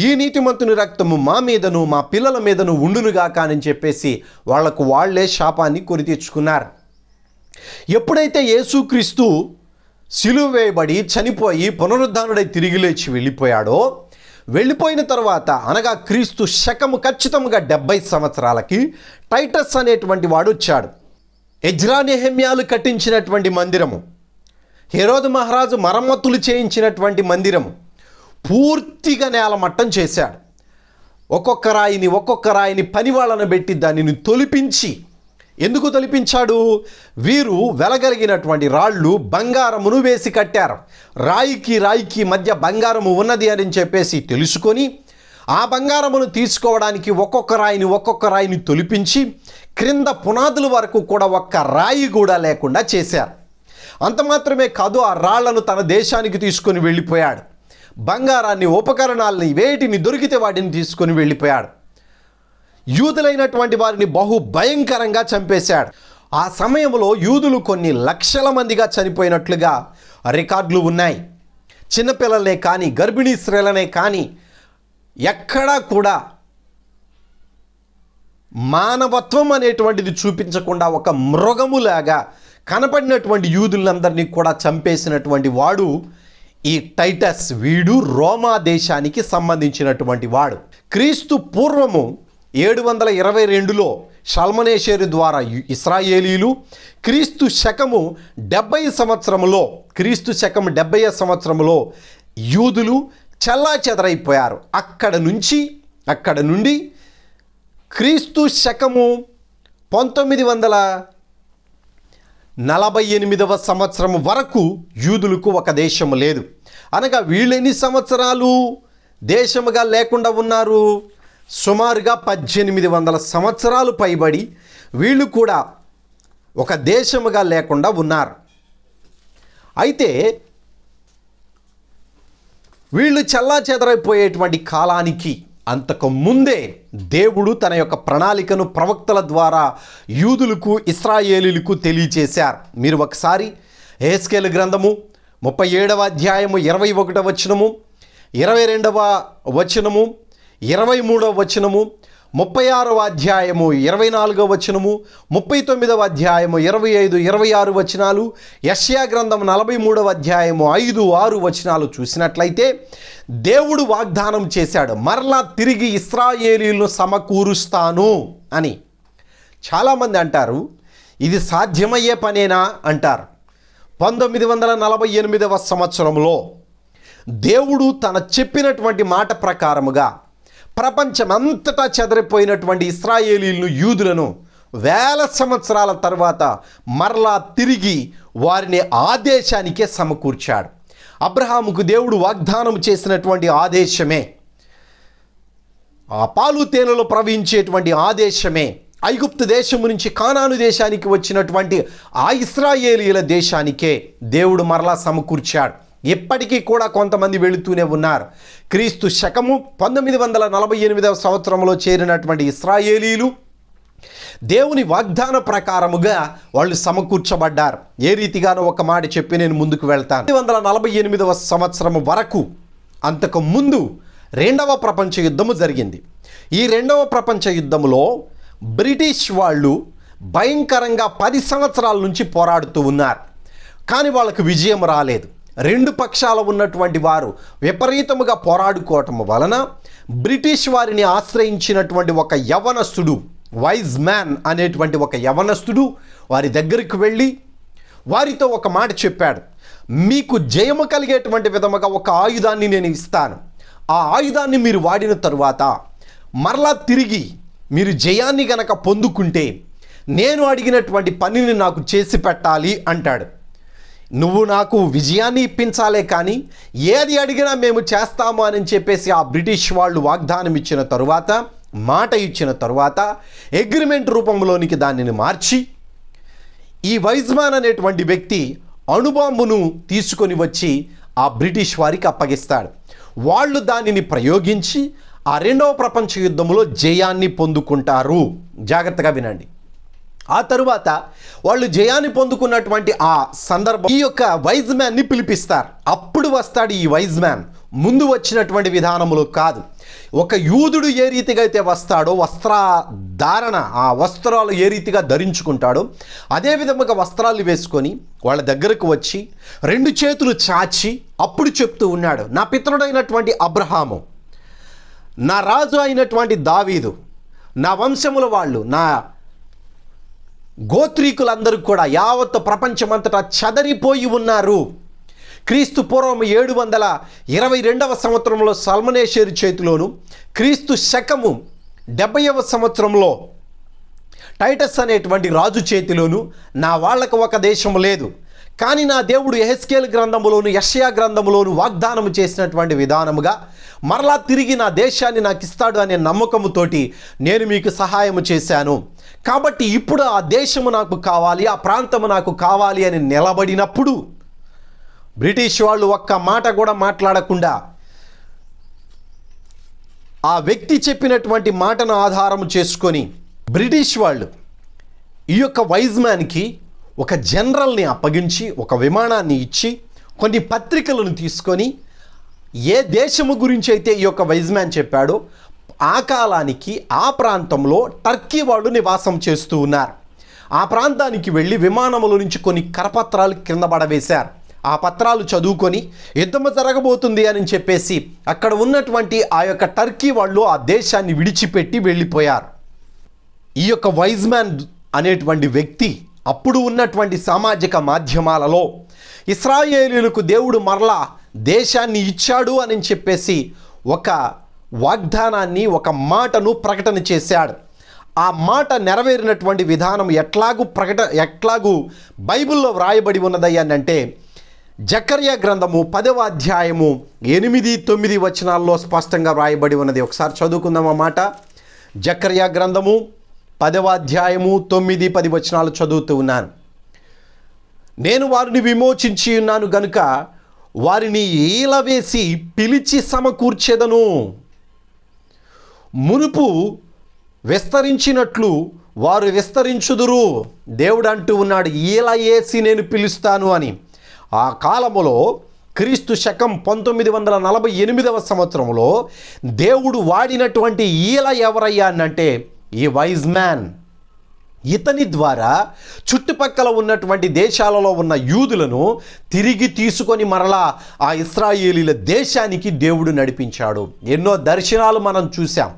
ఈ నీతిమంతుని రక్తము మా మీదను మా పిల్లల మీదను ఉండునుగాక అని చెప్పేసి వాళ్లకు వాళ్లే శాపాన్ని కొని తెచ్చుకున్నారు. ఎప్పుడైతే యేసుక్రీస్తు సిలువ వేయబడి చనిపోయి పునరుద్ధానుడై తిరిగి లేచి వెళ్ళిపోయిన తర్వాత, అనగా క్రీస్తు శకము ఖచ్చితంగా 70 సంవత్సరాలకి టైటస్ అనేటువంటి వాడు వచ్చాడు. ఎజ్రా నెహెమ్యాలు కట్టించినటువంటి మందిరము, హెరోదు మహారాజు మరమ్మతులు చేయించినటువంటి మందిరము పూర్తిగా నేలమట్టం చేశాడు. ఒక్కొక్క రాయిని పని వాళ్ళను పెట్టి దానిని తొలిపించి, ఎందుకు తొలిపించాడు? వీరు వెలగలిగినటువంటి రాళ్ళు బంగారమును వేసి కట్టారు. రాయికి మధ్య బంగారము ఉన్నది అని చెప్పేసి తెలుసుకొని ఆ బంగారమును తీసుకోవడానికి ఒక్కొక్క రాయిని తొలిపించి క్రింద పునాదుల వరకు కూడా ఒక్క రాయి కూడా లేకుండా చేశారు. అంత మాత్రమే కాదు, ఆ రాళ్లను తన దేశానికి తీసుకొని వెళ్ళిపోయాడు. బంగారాన్ని, ఉపకరణాలని, వేటిని దొరికితే వాటిని తీసుకొని వెళ్ళిపోయాడు. యూదులైనటువంటి వారిని బహు భయంకరంగా చంపేశాడు. ఆ సమయంలో యూదులు కొన్ని లక్షల మందిగా చనిపోయినట్లుగా రికార్డులు ఉన్నాయి. చిన్నపిల్లలనే కానీ, గర్భిణీ స్త్రీలనే కానీ ఎక్కడా కూడా మానవత్వం అనేటువంటిది చూపించకుండా ఒక మృగములాగా కనపడినటువంటి యూదులందరినీ కూడా చంపేసినటువంటి వాడు ఈ టైటస్. వీడు రోమా దేశానికి సంబంధించినటువంటి వాడు. క్రీస్తు పూర్వము 722లో షల్మనేషేరు ద్వారా ఇశ్రాయేలీలు, క్రీస్తు శకము 70 సంవత్సరములో, క్రీస్తు శకము 70 సంవత్సరములో యూదులు చెల్లాచెదరైపోయారు. అక్కడ నుండి క్రీస్తు శకము 1948వ సంవత్సరం వరకు యూదులకు ఒక దేశము లేదు. అనగా వీళ్ళెన్ని సంవత్సరాలు దేశముగా లేకుండా ఉన్నారు? సుమారుగా 1800 సంవత్సరాలు పైబడి వీళ్ళు కూడా ఒక దేశముగా లేకుండా ఉన్నారు. అయితే వీళ్ళు చెల్లాచెదరైపోయేటువంటి కాలానికి అంతకు ముందే దేవుడు తన యొక్క ప్రణాళికను ప్రవక్తల ద్వారా యూదులకు, ఇశ్రాయేలీలకు తెలియచేశారు. మీరు ఒకసారి యెహెజ్కేలు గ్రంథము 37వ అధ్యాయము 21వ వచనము, 22వ వచనము, 23వ వచనము, 36వ అధ్యాయము 24వ వచనము, 39వ అధ్యాయము 25, 26 వచనాలు, యెషయా గ్రంథం 43వ అధ్యాయము 5, 6 వచనాలు చూసినట్లయితే దేవుడు వాగ్దానం చేశాడు, మరలా తిరిగి ఇశ్రాయేలీయులను సమకూరుస్తాను అని. చాలామంది అంటారు ఇది సాధ్యమయ్యే పనేనా అంటారు. 1948వ సంవత్సరంలో దేవుడు తన చెప్పినటువంటి మాట ప్రకారముగా ప్రపంచమంతటా చెదరిపోయినటువంటి ఇశ్రాయేలీయులను, యూదులను 1000 సంవత్సరాల తర్వాత మరలా తిరిగి వారిని ఆదేశానికే సమకూర్చాడు. అబ్రహాముకు దేవుడు వాగ్దానం చేసినటువంటి ఆదేశమే, ఆ పాలు తేనెలో ప్రవహించేటువంటి ఆదేశమే, ఐగుప్తు దేశము నుంచి కానాను దేశానికి వచ్చినటువంటి ఆ ఇశ్రాయేలీయుల దేశానికే దేవుడు మరలా సమకూర్చాడు. ఇప్పటికీ కూడా కొంతమంది వెళుతూనే ఉన్నారు. క్రీస్తు శకము 1948వ సంవత్సరంలో చేరినటువంటి ఇశ్రాయేలీయులు దేవుని వాగ్దాన ప్రకారముగా వాళ్ళు సమకూర్చబడ్డారు. ఏ రీతిగానో ఒక మాట చెప్పి నేను ముందుకు వెళ్తాను. 1948వ సంవత్సరం వరకు, అంతకు ముందు 2వ ప్రపంచ యుద్ధము జరిగింది. ఈ 2వ ప్రపంచ యుద్ధములో బ్రిటిష్ వాళ్ళు భయంకరంగా 10 సంవత్సరాల నుంచి పోరాడుతూ ఉన్నారు. కానీ వాళ్ళకు విజయం రాలేదు. రెండు పక్షాల ఉన్నటువంటి వారు విపరీతముగా పోరాడుకోవటం వలన బ్రిటిష్ వారిని ఆశ్రయించినటువంటి ఒక యవనస్తుడు, వైజ్ మ్యాన్ అనేటువంటి ఒక యవనస్తుడు వారి దగ్గరికి వెళ్ళి వారితో ఒక మాట చెప్పాడు. మీకు జయము కలిగేటువంటి విధముగా ఒక ఆయుధాన్ని నేను ఇస్తాను. ఆ ఆయుధాన్ని మీరు వాడిన తరువాత మరలా తిరిగి మీరు జయాన్ని గనక పొందుకుంటే నేను అడిగినటువంటి పనిని నాకు చేసి పెట్టాలి అంటాడు. నువ్వు నాకు విజయాన్ని ఇప్పించాలే కానీ ఏది అడిగినా మేము చేస్తాము అని చెప్పేసి ఆ బ్రిటిష్ వాళ్ళు వాగ్దానం ఇచ్చిన తరువాత, మాట ఇచ్చిన తరువాత అగ్రిమెంట్ రూపంలోనికి దానిని మార్చి ఈ వైజ్మాన్ అనేటువంటి వ్యక్తి అణుబాంబును తీసుకొని వచ్చి ఆ బ్రిటిష్ వారికి అప్పగిస్తాడు. వాళ్ళు దానిని ప్రయోగించి ఆ రెండవ ప్రపంచ యుద్ధంలో జయాన్ని పొందుకుంటారు. జాగ్రత్తగా వినండి. ఆ తరువాత వాళ్ళు జయాన్ని పొందుకున్నటువంటి ఆ సందర్భం ఈ యొక్క వైజ్ మ్యాన్ని పిలిపిస్తారు. అప్పుడు వస్తాడు ఈ వైజ్ మ్యాన్. ముందు వచ్చినటువంటి విధానములు కాదు. ఒక యూదుడు ఏ రీతిగా అయితే వస్తాడో, వస్త్రధారణ, ఆ వస్త్రాలు ఏ రీతిగా ధరించుకుంటాడో అదే విధముగా వస్త్రాలు వేసుకొని వాళ్ళ దగ్గరకు వచ్చి రెండు చేతులు చాచి అప్పుడు చెప్తూ ఉన్నాడు, నా పితరుడైనటువంటి అబ్రహాము, నా రాజు అయినటువంటి దావీదు, నా వంశముల వాళ్ళు, నా గోత్రీకులందరూ కూడా యావత్ ప్రపంచమంతటా చెదరిపోయి ఉన్నారు. క్రీస్తు పూర్వం 722వ సంవత్సరంలో సల్మనేషేరు చేతిలోను, క్రీస్తు శకము 70వ సంవత్సరంలో టైటస్ అనేటువంటి రాజు చేతిలోను నా వాళ్లకు ఒక దేశం లేదు. కానీ నా దేవుడు యెహెజ్కేలు గ్రంథములోను, యెషయా గ్రంథములోను వాగ్దానము చేసినటువంటి విధానముగా మరలా తిరిగి నా దేశాన్ని నాకు ఇస్తాడు అనే నమ్మకముతోటి నేను మీకు సహాయము చేశాను. కాబట్టి ఇప్పుడు ఆ దేశము నాకు కావాలి, ఆ ప్రాంతము నాకు కావాలి అని నిలబడినప్పుడు బ్రిటిష్ వాళ్ళు ఒక్క మాట కూడా మాట్లాడకుండా ఆ వ్యక్తి చెప్పినటువంటి మాటను ఆధారం చేసుకొని బ్రిటిష్ వాళ్ళు ఈ యొక్క వైజ్ మ్యాన్కి ఒక జనరల్ని అప్పగించి ఒక విమానాన్ని ఇచ్చి కొన్ని పత్రికలను తీసుకొని ఏ దేశము గురించి అయితే ఈ యొక్క వైజ్ మ్యాన్ చెప్పాడో ఆ కాలానికి ఆ ప్రాంతంలో టర్కీ వాళ్ళు నివాసం చేస్తూ ఉన్నారు. ఆ ప్రాంతానికి వెళ్ళి విమానముల నుంచి కొన్ని కరపత్రాలు కింద పడవేశారు. ఆ పత్రాలు చదువుకొని యుద్ధము జరగబోతుంది అని చెప్పేసి అక్కడ ఉన్నటువంటి ఆ యొక్క టర్కీ వాళ్ళు ఆ దేశాన్ని విడిచిపెట్టి వెళ్ళిపోయారు. ఈ యొక్క వైజ్ మ్యాన్ అనేటువంటి వ్యక్తి అప్పుడు ఉన్నటువంటి సామాజిక మాధ్యమాలలో ఇశ్రాయేలీయులకు దేవుడు మరలా దేశాన్ని ఇచ్చాడు అని చెప్పేసి ఒక వాగ్దానాన్ని, ఒక మాటను ప్రకటన చేశాడు. ఆ మాట నెరవేరినటువంటి విధానం ఎట్లాగూ బైబిల్లో వ్రాయబడి ఉన్నదయ్యా అంటే జకర్యా గ్రంథము 10వ అధ్యాయము 8-9 వచనాల్లో స్పష్టంగా వ్రాయబడి ఉన్నది. ఒకసారి చదువుకుందాం ఆ మాట. జకర్యా గ్రంథము 10వ అధ్యాయము 9-10 వచనాలు చదువుతూ ఉన్నాను. నేను వారిని విమోచించి ఉన్నాను గనుక వారిని ఈలవేసి పిలిచి సమకూర్చెదను. మునుపు విస్తరించినట్లు వారు విస్తరించుదురు. దేవుడు అంటూ ఉన్నాడు, ఈల వేసి నేను పిలుస్తాను అని. ఆ కాలములో క్రీస్తు శకం 1948వ సంవత్సరంలో దేవుడు వాడినటువంటి ఈల ఎవరయ్యా అంటే ఈ వైజ్ మ్యాన్. ఇతని ద్వారా చుట్టుపక్కల ఉన్నటువంటి దేశాలలో ఉన్న యూదులను తిరిగి తీసుకొని మరలా ఆ ఇశ్రాయేలీల దేశానికి దేవుడు నడిపించాడు. ఎన్నో దర్శనాలు మనం చూసాం.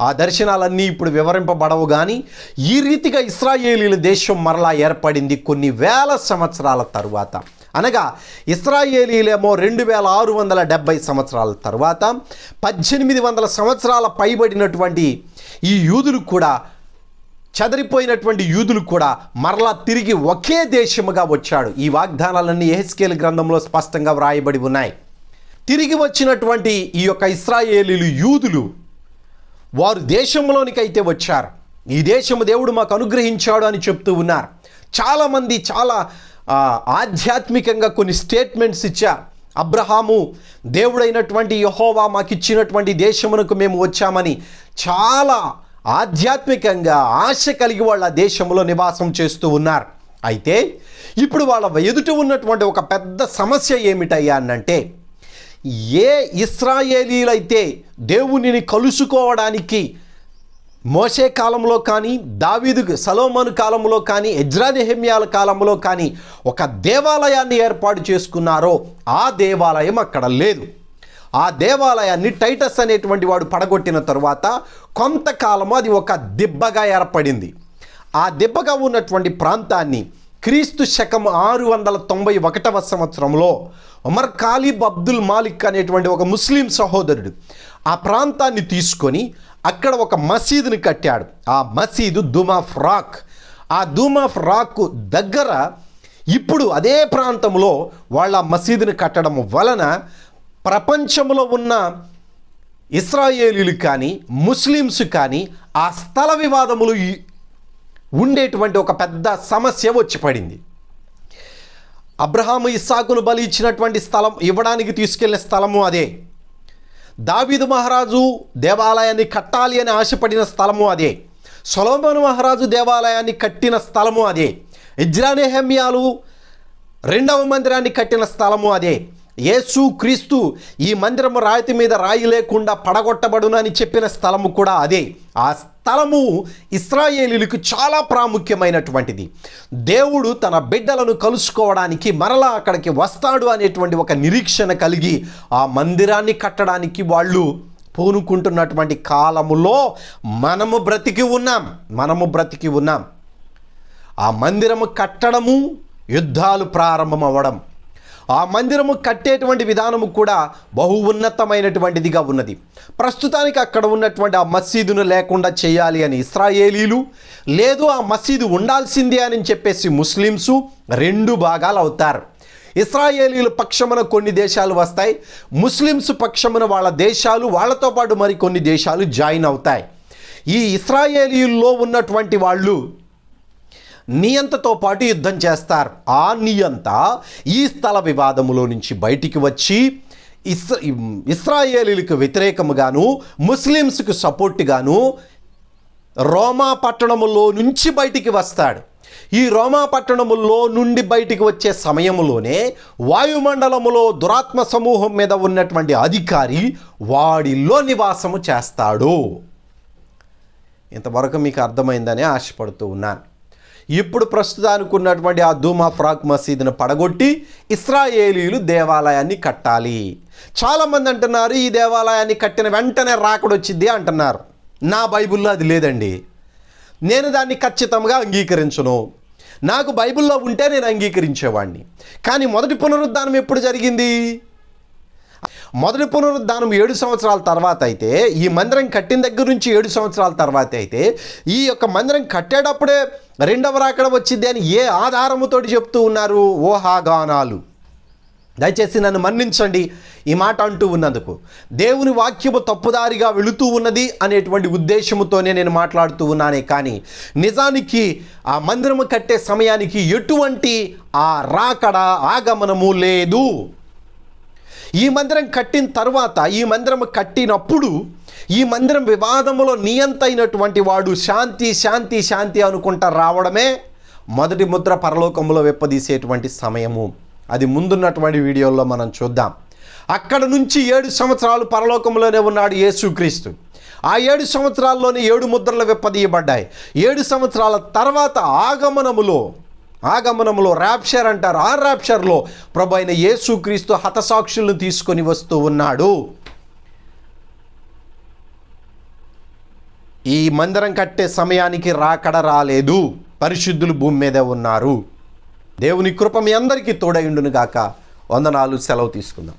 ఆ దర్శనాలన్నీ ఇప్పుడు వివరింపబడవు. కానీ ఈ రీతిగా ఇశ్రాయేలీల దేశం మరలా ఏర్పడింది కొన్ని వేల సంవత్సరాల తరువాత. అనగా ఇశ్రాయేలీలేమో 2670 సంవత్సరాల తర్వాత 1800 సంవత్సరాల పైబడినటువంటి ఈ యూదులు కూడా, చెదరిపోయినటువంటి యూదులు కూడా మరలా తిరిగి ఒకే దేశముగా వచ్చాడు. ఈ వాగ్దానాలన్నీ యెహెజ్కేలు గ్రంథంలో స్పష్టంగా వ్రాయబడి ఉన్నాయి. తిరిగి వచ్చినటువంటి ఈ యొక్క ఇశ్రాయేలీలు యూదులు వారు దేశంలోనికి అయితే వచ్చారు. ఈ దేశము దేవుడు మాకు అనుగ్రహించాడు అని చెప్తూ ఉన్నారు. చాలామంది చాలా ఆధ్యాత్మికంగా కొన్ని స్టేట్మెంట్స్ ఇచ్చారు. అబ్రహాము దేవుడైనటువంటి యెహోవా మాకు ఇచ్చినటువంటి దేశమునకు మేము వచ్చామని చాలా ఆధ్యాత్మికంగా ఆశ కలిగి వాళ్ళ దేశంలో నివాసం చేస్తూ ఉన్నారు. అయితే ఇప్పుడు వాళ్ళ ఎదుట ఉన్నటువంటి ఒక పెద్ద సమస్య ఏమిటయ్యా అనంటే, ఏ ఇశ్రాయేలీలైతే దేవునిని కలుసుకోవడానికి మోషే కాలంలో కానీ, దావీదు సొలొమోను కాలంలో కానీ, ఎజ్రా నెహెమ్యాల కాలంలో కానీ ఒక దేవాలయాన్ని ఏర్పాటు చేసుకున్నారో ఆ దేవాలయం అక్కడ లేదు. ఆ దేవాలయాన్ని టైటస్ అనేటువంటి వాడు పడగొట్టిన తరువాత కొంతకాలము అది ఒక దిబ్బగా ఏర్పడింది. ఆ దిబ్బగా ఉన్నటువంటి ప్రాంతాన్ని క్రీస్తు శకం 691వ సంవత్సరంలో ఉమర్ ఖాలిద్ అబ్దుల్ మాలిక్ అనేటువంటి ఒక ముస్లిం సహోదరుడు ఆ ప్రాంతాన్ని తీసుకొని అక్కడ ఒక మసీదుని కట్టాడు. ఆ మసీదు దుమాఫ్ రాక్. ఆ దుమాఫ్ రాక్ దగ్గర ఇప్పుడు అదే ప్రాంతంలో వాళ్ళ మసీదుని కట్టడం వలన ప్రపంచంలో ఉన్న ఇశ్రాయేలీలు కానీ, ముస్లిమ్స్ కానీ ఆ స్థల వివాదములు ఉండేటువంటి ఒక పెద్ద సమస్య వచ్చి పడింది. అబ్రహాము ఇస్సాకును బలి ఇచ్చినటువంటి స్థలం, ఇవ్వడానికి తీసుకెళ్లిన స్థలము అదే. దావీదు మహారాజు దేవాలయాన్ని కట్టాలి అని ఆశపడిన స్థలము అదే. సొలొమోను మహారాజు దేవాలయాన్ని కట్టిన స్థలము అదే. ఎజ్రా నెహెమ్యాలు 2వ మందిరాన్ని కట్టిన స్థలము అదే. యేసు క్రీస్తు ఈ మందిరము రాతి మీద రాయి లేకుండా పడగొట్టబడును అని చెప్పిన స్థలము కూడా అదే. ఆ స్థలము ఇశ్రాయేలీలకు చాలా ప్రాముఖ్యమైనటువంటిది. దేవుడు తన బిడ్డలను కలుసుకోవడానికి మరలా అక్కడికి వస్తాడు అనేటువంటి ఒక నిరీక్షణ కలిగి ఆ మందిరాన్ని కట్టడానికి వాళ్ళు పూనుకుంటున్నటువంటి కాలములో మనము బ్రతికి ఉన్నాం. ఆ మందిరము కట్టడము, యుద్ధాలు ప్రారంభమవ్వడం, ఆ మందిరము కట్టేటువంటి విధానము కూడా బహు ఉన్నతమైనటువంటిదిగా ఉన్నది. ప్రస్తుతానికి అక్కడ ఉన్నటువంటి ఆ మసీదును లేకుండా చేయాలి అని ఇశ్రాయేలీలు, లేదు ఆ మసీదు ఉండాల్సిందే అని చెప్పేసి ముస్లిమ్సు 2 భాగాలు అవుతారు. ఇశ్రాయేలీల పక్షమున కొన్ని దేశాలు వస్తాయి, ముస్లిమ్స్ పక్షమున వాళ్ళ దేశాలు, వాళ్ళతో పాటు మరి కొన్ని దేశాలు జాయిన్ అవుతాయి. ఈ ఇశ్రాయేలీల్లో ఉన్నటువంటి వాళ్ళు నియంతతో పాటు యుద్ధం చేస్తారు. ఆ నియంత ఈ స్థల వివాదములో నుంచి బయటికి వచ్చి ఇశ్రాయేలీలకు వ్యతిరేకముగాను, ముస్లిమ్స్కు సపోర్ట్గాను రోమా పట్టణములో నుంచి బయటికి వస్తాడు. ఈ రోమా పట్టణములో నుండి బయటికి వచ్చే సమయంలోనే వాయుమండలములో దురాత్మ సమూహం మీద ఉన్నటువంటి అధికారి వాడిలో నివాసము చేస్తాడు. ఇంతవరకు మీకు అర్థమైందని ఆశపడుతూ ఉన్నాను. ఇప్పుడు ప్రస్తుతానికి ఉన్నటువంటి ఆ దుమాఫ్ రాక్ మసీదును పడగొట్టి ఇశ్రాయేలీలు దేవాలయాన్ని కట్టాలి. చాలామంది అంటున్నారు ఈ దేవాలయాన్ని కట్టిన వెంటనే రాకడొచ్చిద్ది అంటున్నారు. నా బైబిల్లో అది లేదండి. నేను దాన్ని ఖచ్చితంగా అంగీకరించను. నాకు బైబిల్లో ఉంటే నేను అంగీకరించేవాడిని. కానీ మొదటి పునరుద్ధానం ఎప్పుడు జరిగింది? మొదటి పునరుద్ధానం 7 సంవత్సరాల తర్వాత అయితే, ఈ మందిరం కట్టిన దగ్గర నుంచి 7 సంవత్సరాల తర్వాత అయితే, ఈ యొక్క మందిరం కట్టేటప్పుడే 2వ రాకడ వచ్చింది అని ఏ ఆధారముతోటి చెప్తూ ఉన్నారు? ఊహాగానాలు. దయచేసి నన్ను మన్నించండి ఈ మాట అంటూ ఉన్నందుకు. దేవుని వాక్యము తప్పుదారిగా వెళుతూ ఉన్నది అనేటువంటి ఉద్దేశముతోనే నేను మాట్లాడుతూ ఉన్నానే కానీ నిజానికి ఆ మందిరము కట్టే సమయానికి ఎటువంటి ఆ రాకడ ఆగమనము లేదు. ఈ మందిరం కట్టిన తర్వాత, ఈ మందిరం కట్టినప్పుడు ఈ మందిరం వివాదములో నియంత అయినటువంటి వాడు శాంతి శాంతి శాంతి అనుకుంటా రావడమే మొదటి ముద్ర పరలోకంలో వెప్పదీసేటువంటి సమయము. అది ముందున్నటువంటి వీడియోలో మనం చూద్దాం. అక్కడ నుంచి 7 సంవత్సరాలు పరలోకంలోనే ఉన్నాడు యేసుక్రీస్తు. ఆ 7 సంవత్సరాల్లోనే 7 ముద్రలు వెప్పదీయబడ్డాయి. 7 సంవత్సరాల తర్వాత ఆగమనములో ర్యాప్చర్ అంటారు. ఆ ర్యాప్చర్లో ప్రభు అయిన యేసుక్రీస్తు హతసాక్షులను తీసుకొని వస్తూ ఉన్నాడు. ఈ మందిరం కట్టే సమయానికి రాకడ రాలేదు. పరిశుద్ధులు భూమి మీదే ఉన్నారు. దేవుని కృప మీ అందరికీ తోడైండును గాక. వందనాలు. సెలవు తీసుకుందాం.